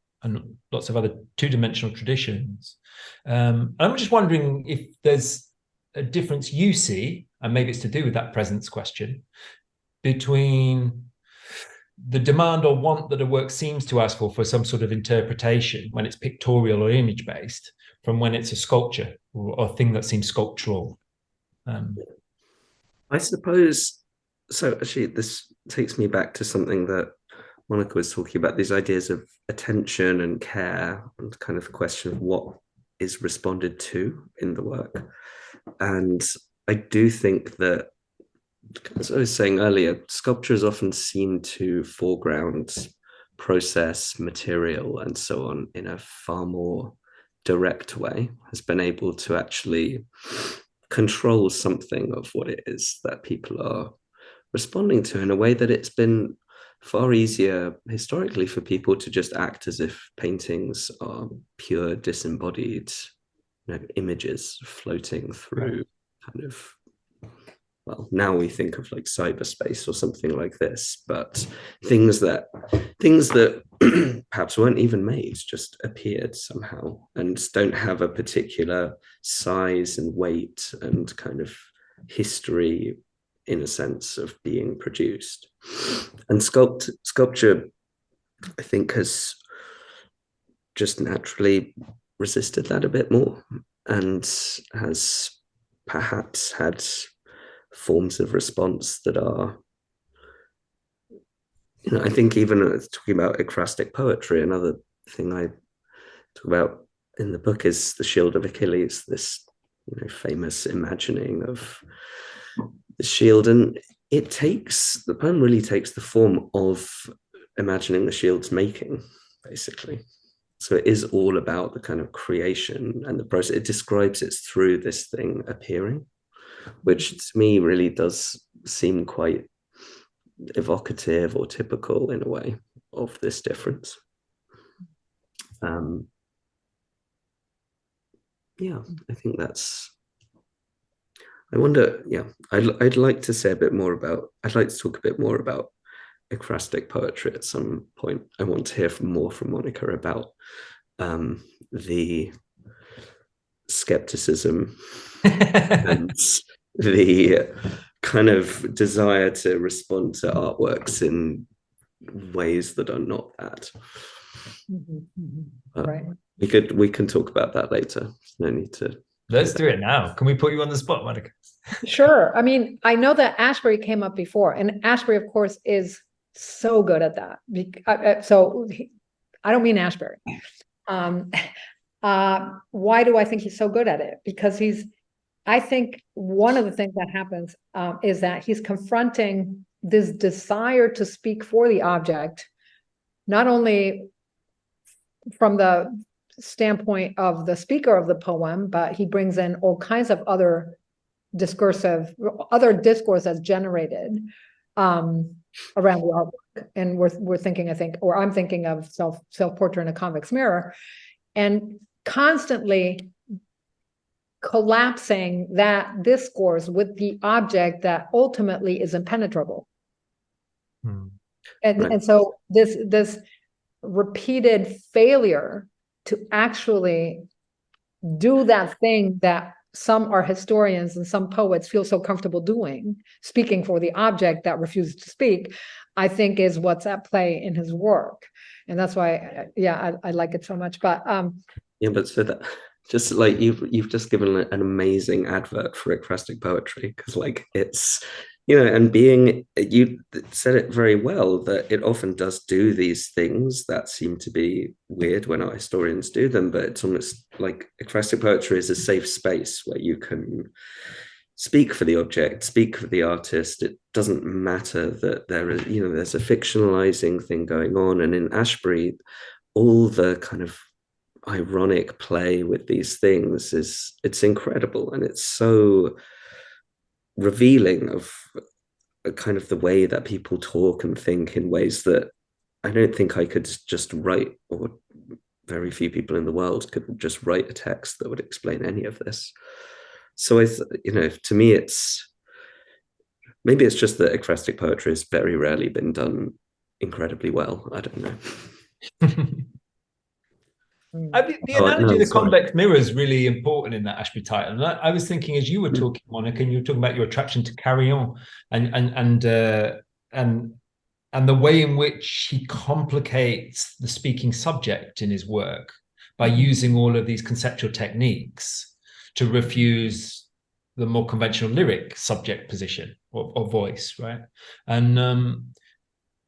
lots of other two-dimensional traditions. I'm just wondering if there's a difference you see, and maybe it's to do with that presence question, between the demand or want that a work seems to ask for some sort of interpretation when it's pictorial or image-based, from when it's a sculpture or a thing that seems sculptural. I suppose, so actually this takes me back to something that Mónica was talking about, these ideas of attention and care, and kind of the question of what is responded to in the work. And I do think that, as I was saying earlier, sculpture is often seen to foreground process, material, and so on in a far more direct way, has been able to actually control something of what it is that people are responding to, in a way that it's been far easier historically for people to just act as if paintings are pure disembodied, images floating through kind of, well, now we think of like cyberspace or something like this, but things that perhaps weren't even made, just appeared somehow and don't have a particular size and weight and kind of history, in a sense, of being produced. And sculpture, I think, has just naturally resisted that a bit more, and has perhaps had forms of response that are I think even talking about ekphrastic poetry, another thing I talk about in the book is the Shield of Achilles, this famous imagining of the shield, and the poem really takes the form of imagining the shield's making, basically. So it is all about the kind of creation and the process. It describes it through this thing appearing, which to me really does seem quite evocative or typical in a way of this difference. Yeah, I think that's. I wonder. Yeah, I'd like to say a bit more about. I'd like to talk a bit more about ekphrastic poetry at some point. I want to hear more from Mónica about the skepticism and the kind of desire to respond to artworks in ways that are not that. Right. We can talk about that later. There's no need to. Let's do it now. Can we put you on the spot, Mónica? Sure. I mean, I know that Ashbery came up before, and Ashbery, of course, is so good at that. So I don't mean Ashbery. Why do I think he's so good at it? Because I think one of the things that happens is that he's confronting this desire to speak for the object, not only from the standpoint of the speaker of the poem, but he brings in all kinds of other discourse that's generated around the artwork. And we're thinking, I think, or I'm thinking of self-portrait in a convex mirror, and constantly collapsing that discourse with the object that ultimately is impenetrable. And so this repeated failure to actually do that thing that some art historians and some poets feel so comfortable doing, speaking for the object that refuses to speak, I think is what's at play in his work. And that's why, I like it so much. But but so that just like you've just given an amazing advert for ekphrastic poetry, because like it's and you said it very well, that it often does do these things that seem to be weird when art historians do them, but it's almost like ekphrastic poetry is a safe space where you can speak for the object, speak for the artist. It doesn't matter that there is, there's a fictionalizing thing going on. And in Ashbery, all the kind of ironic play with these things it's incredible, and it's so revealing of kind of the way that people talk and think in ways that I don't think I could just write, or very few people in the world could just write a text that would explain any of this. So to me, maybe it's just that ekphrastic poetry has very rarely been done incredibly well. I don't know. I mean, the analogy of the convex mirror is really important in that Ashbery title. And I was thinking, as you were talking, Mónica, and you were talking about your attraction to carillon and the way in which he complicates the speaking subject in his work by using all of these conceptual techniques to refuse the more conventional lyric subject position or voice, right? And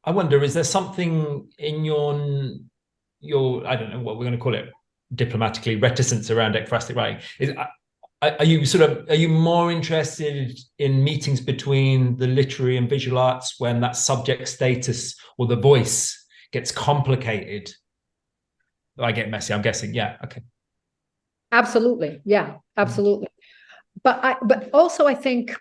I wonder, is there something in your I don't know what we're going to call it diplomatically, reticence around ekphrastic writing? Are you more interested in meetings between the literary and visual arts when that subject status or the voice gets complicated? I get messy, I'm guessing. Yeah, okay. Absolutely. Yeah, absolutely. But also I think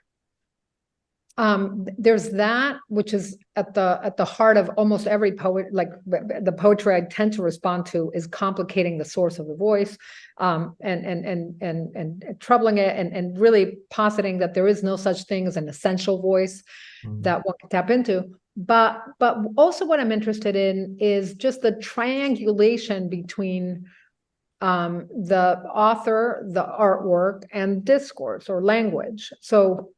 there's that which is at the heart of almost every poet. Like the poetry I tend to respond to is complicating the source of the voice, and troubling it, and really positing that there is no such thing as an essential voice that one can tap into. But also what I'm interested in is just the triangulation between the author, the artwork, and discourse or language. So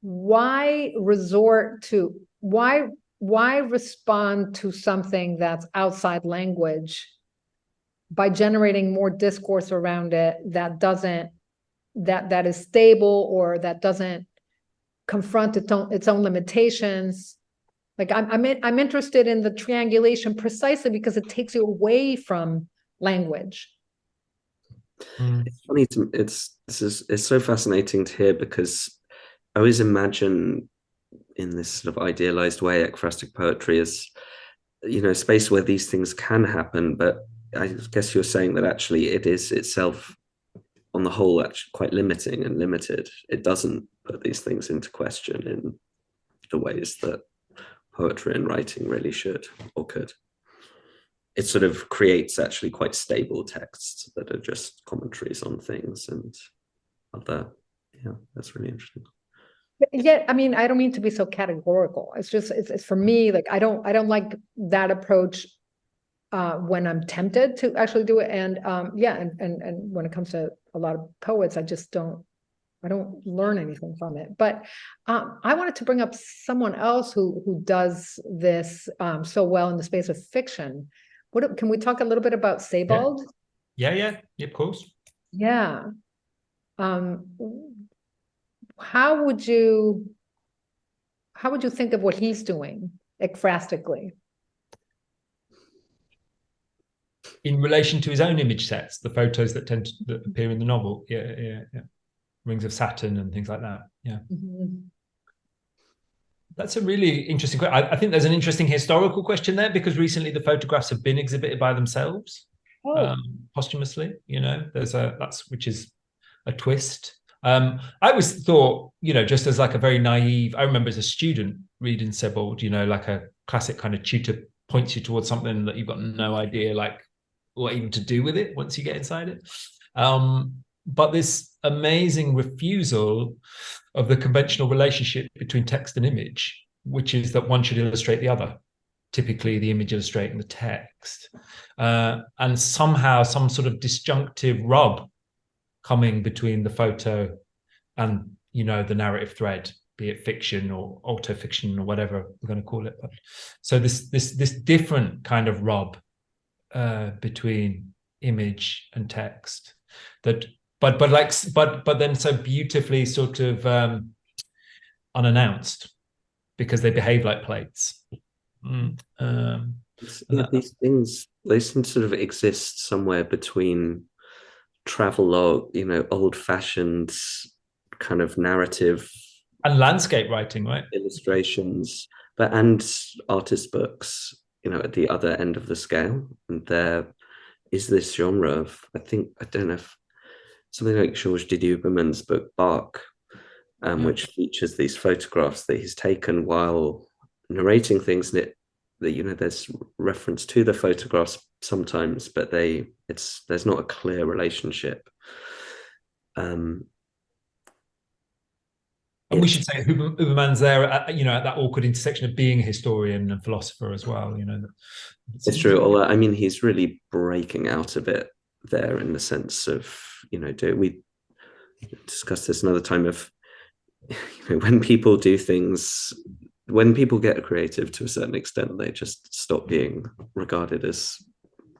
why respond to something that's outside language by generating more discourse around it that is stable, or that doesn't confront its own limitations, Like I'm interested in the triangulation precisely because it takes you away from language. It's funny it's so fascinating to hear, because I always imagine in this sort of idealized way ekphrastic poetry as, you know, a space where these things can happen, but I guess you're saying that actually it is itself on the whole actually quite limiting and limited. It doesn't put these things into question in the ways that poetry and writing really should or could. It sort of creates actually quite stable texts that are just commentaries on things and other, yeah, that's really interesting. Yeah, I mean, I don't mean to be so categorical. It's just, it's for me, like, I don't like that approach when I'm tempted to actually do it. And yeah, and when it comes to a lot of poets, I don't learn anything from it. But I wanted to bring up someone else who does this so well in the space of fiction. Can we talk a little bit about Sebald? Yeah, of course. Yeah. How would you think of what he's doing ekphrastically? In relation to his own image sets, the photos that that appear in the novel, yeah. Rings of Saturn and things like that. Yeah. Mm-hmm. That's a really interesting question. I think there's an interesting historical question there, because recently the photographs have been exhibited by themselves posthumously. You know, which is a twist. I always thought, you know, just as like a very naive, I remember as a student reading Sebald, you know, like a classic kind of tutor points you towards something that you've got no idea like what even to do with it once you get inside it. But this amazing refusal of the conventional relationship between text and image, which is that one should illustrate the other, typically the image illustrating the text, and somehow some sort of disjunctive rub coming between the photo and, you know, the narrative thread, be it fiction or autofiction or whatever we're going to call it. But so this different kind of rub between image and text that but then so beautifully sort of unannounced, because they behave like plates. These things, they seem to sort of exist somewhere between travelogue, you know, old-fashioned kind of narrative and landscape writing, right? Illustrations, and artist books, you know, at the other end of the scale. And there is this genre of, I don't know if something like Georges de Huberman's book Bark, which features these photographs that he's taken while narrating things, that you know, there's reference to the photographs sometimes, but there's not a clear relationship. And we should say Huberman's there at, you know, at that awkward intersection of being a historian and philosopher as well, you know. It's true. Although, I mean, he's really breaking out a bit there in the sense of, you know, we discussed this another time of, you know, when people do things, when people get creative to a certain extent, they just stop being regarded as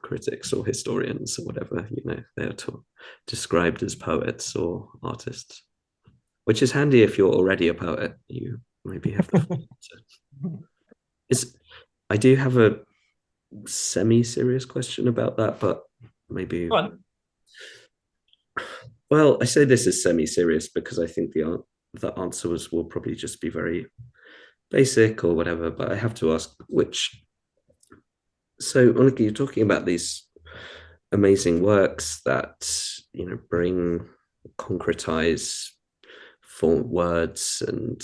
critics or historians or whatever, you know, they're described as poets or artists, which is handy if you're already a poet. You maybe have the I do have a semi-serious question about that, but maybe well, I say this is semi-serious because I think the answer will probably just be very basic or whatever, but I have to ask, so Mónica, you're talking about these amazing works that, you know, concretize for words and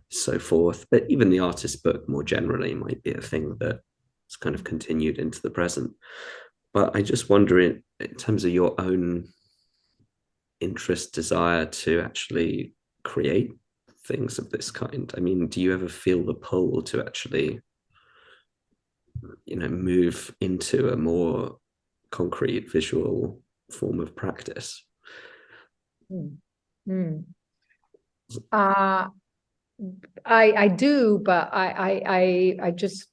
so forth, but even the artist book more generally might be a thing that's kind of continued into the present. But I just wonder, in terms of your own interest, desire to actually create things of this kind, I mean, do you ever feel the pull to actually, you know, move into a more concrete visual form of practice? I do, but I just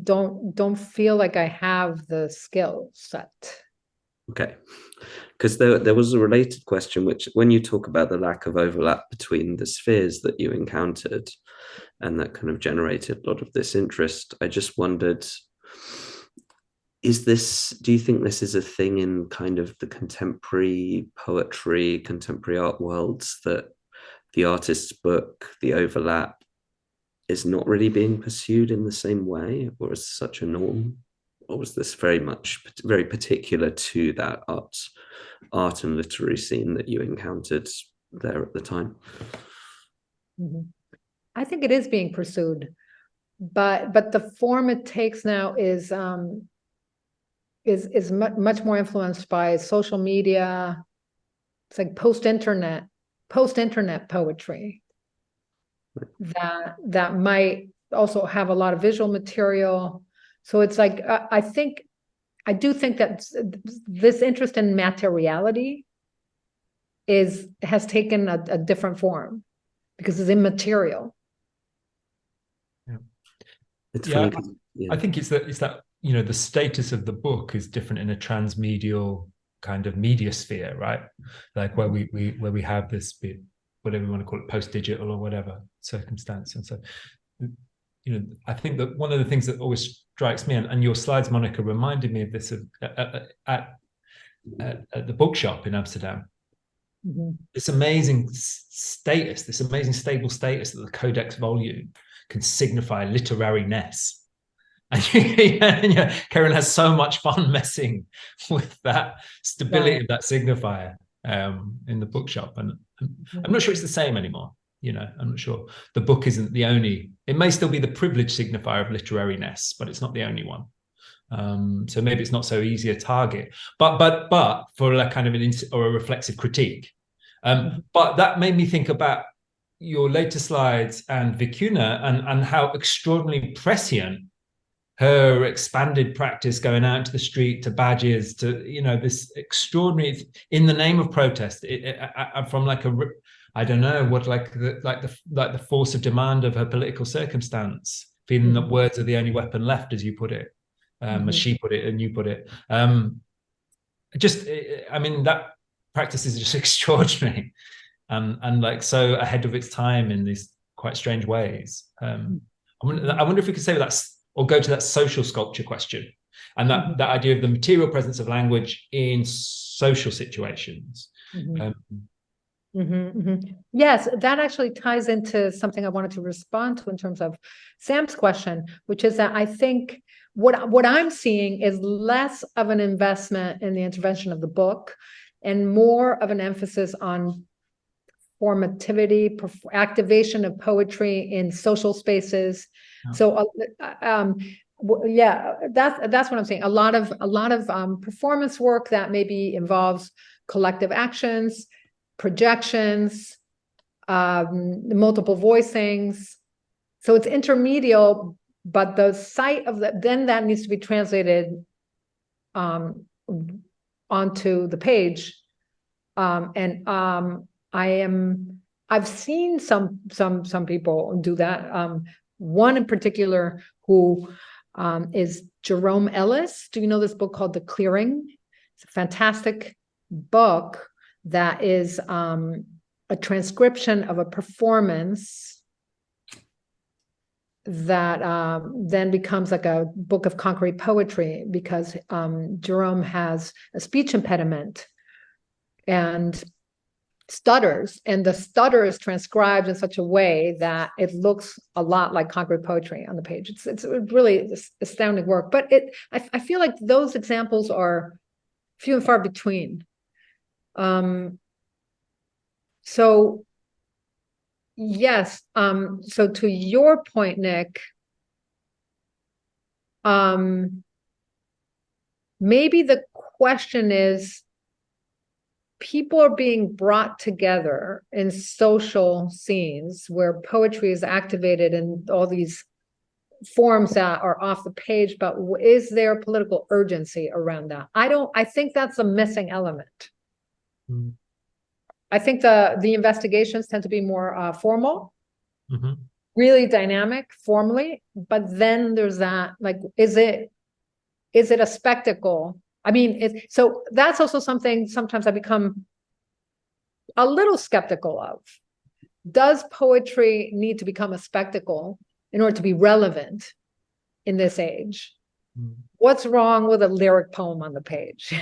don't feel like I have the skill set. Okay. Because there was a related question, which when you talk about the lack of overlap between the spheres that you encountered and that kind of generated a lot of this interest, I just wondered, do you think this is a thing in kind of the contemporary poetry, contemporary art worlds, that the artist's book, the overlap, is not really being pursued in the same way, or is such a norm? Or was this very particular to that art and literary scene that you encountered there at the time? I think it is being pursued, but the form it takes now is much more influenced by social media. It's like post-internet poetry that might also have a lot of visual material. So it's like, I do think that this interest in materiality has taken a different form because it's immaterial. Yeah, I think it's that the status of the book is different in a transmedial kind of media sphere, right? Like where we have this bit, whatever you want to call it, post-digital or whatever circumstance. And so, I think that one of the things that always strikes me, and your slides, Mónica, reminded me of this at the bookshop in Amsterdam. This amazing status, this amazing stable status that the codex volume can signify literariness. And Karen has so much fun messing with that stability of that signifier in the bookshop. And I'm not sure it's the same anymore. I'm not sure. The book isn't the only, it may still be the privileged signifier of literariness, but it's not the only one. So maybe it's not so easy a target, but for a kind of or a reflexive critique. But that made me think about your later slides and Vicuna and how extraordinarily prescient her expanded practice, going out to the street, to badges, to this extraordinary, in the name of protest, from I don't know what, the force of demand of her political circumstance, feeling that words are the only weapon left, as you put it, as she put it and you put it. That practice is just extraordinary, and so ahead of its time in these quite strange ways. I wonder if we could say that, or go to that social sculpture question, and that idea of the material presence of language in social situations. Yes, that actually ties into something I wanted to respond to in terms of Sam's question, which is that I think what I'm seeing is less of an investment in the intervention of the book and more of an emphasis on formativity, activation of poetry in social spaces. So that's what I'm saying. A lot of performance work that maybe involves collective actions, projections, multiple voicings. So it's intermedial, but the site of then that needs to be translated onto the page. I've seen some people do that. One in particular who is Jerome Ellis. Do you know this book called The Clearing? It's a fantastic book that is a transcription of a performance that then becomes like a book of concrete poetry, because Jerome has a speech impediment and stutters, and the stutter is transcribed in such a way that it looks a lot like concrete poetry on the page. It's really astounding work, but I feel like those examples are few and far between. So yes, so to your point, Nick, maybe the question is, people are being brought together in social scenes where poetry is activated in all these forms that are off the page, but is there a political urgency around that? I think that's a missing element. I think the investigations tend to be more formal, really dynamic formally, but then there's that, like, is it a spectacle I mean, so that's also something sometimes I become a little skeptical of. Does poetry need to become a spectacle in order to be relevant in this age? What's wrong with a lyric poem on the page?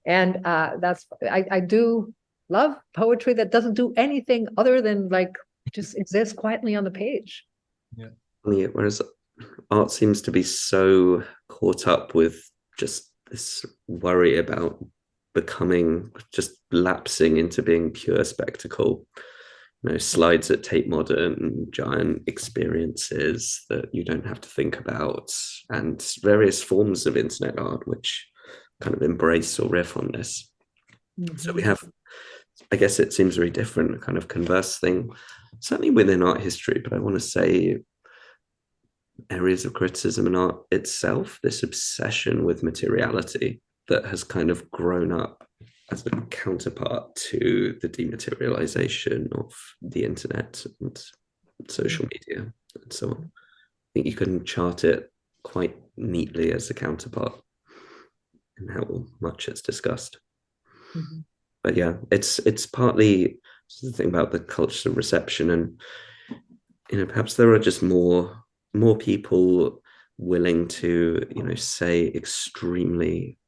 And I do love poetry that doesn't do anything other than like just exist quietly on the page. Yeah, whereas art seems to be so caught up with just this worry about becoming, just lapsing into being pure spectacle. You know, slides at Tate Modern, giant experiences that you don't have to think about, and various forms of internet art which kind of embrace or riff on this. So we have, I guess it seems very different, a kind of converse thing, certainly within art history, but I want to say areas of criticism in art itself, this obsession with materiality that has kind of grown up as a counterpart to the dematerialization of the internet and social media and so on. I think you can chart it quite neatly as a counterpart in how much it's discussed. But yeah, it's partly the thing about the cultural reception, and you know, perhaps there are just more people willing to, you know, say extremely,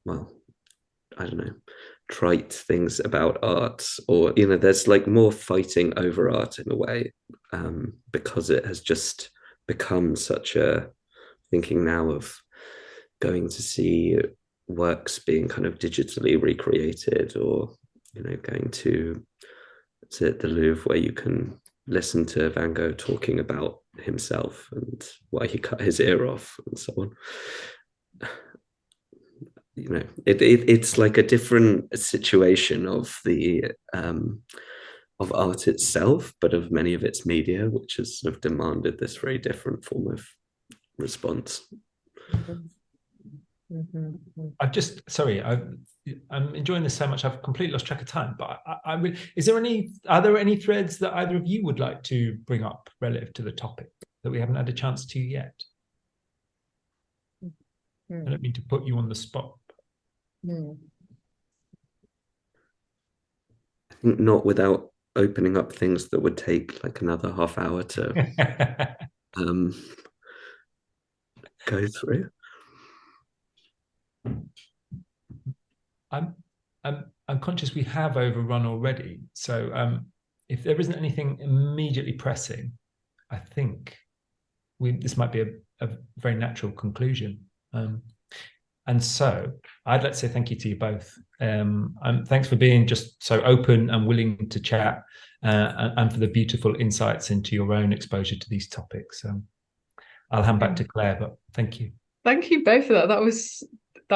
well, I don't know, trite things about art, or you know, there's like more fighting over art in a way, because it has just become such a thinking now of going to see works being kind of digitally recreated, or you know, going to the Louvre where you can listen to Van Gogh talking about himself and why he cut his ear off and so on. You know, it's like a different situation of the of art itself, but of many of its media, which has sort of demanded this very different form of response. I've just, sorry, I'm enjoying this so much. I've completely lost track of time. But are there any threads that either of you would like to bring up relative to the topic that we haven't had a chance to yet? I don't mean to put you on the spot. I think not without opening up things that would take like another half hour to go through. I'm conscious we have overrun already. So if there isn't anything immediately pressing, I think this might be a very natural conclusion. And so I'd like to say thank you to you both. Thanks for being just so open and willing to chat, and for the beautiful insights into your own exposure to these topics. I'll hand back to Claire, but thank you. Thank you both for that. That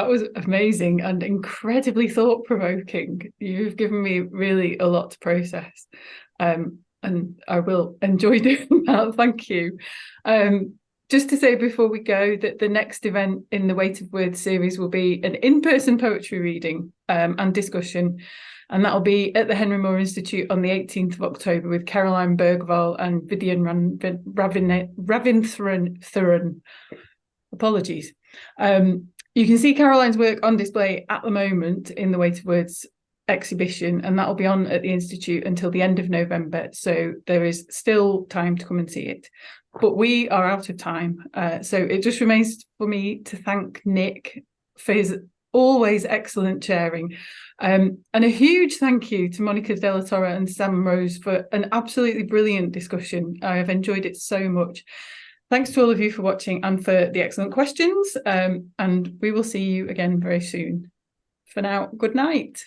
was amazing and incredibly thought-provoking. You've given me really a lot to process, and I will enjoy doing that. Thank you. Just to say before we go that the next event in the Weight of Words series will be an in-person poetry reading and discussion, and that'll be at the Henry Moore Institute on the 18th of October with Caroline Bergvall and Vivian Ravinthuran. Apologies. You can see Caroline's work on display at the moment in the Weight of Words exhibition, and that'll be on at the Institute until the end of November. So there is still time to come and see it. But we are out of time. So it just remains for me to thank Nick for his always excellent sharing. And a huge thank you to Mónica de la Torre and Sam Rose for an absolutely brilliant discussion. I have enjoyed it so much. Thanks to all of you for watching and for the excellent questions. And we will see you again very soon. For now, good night.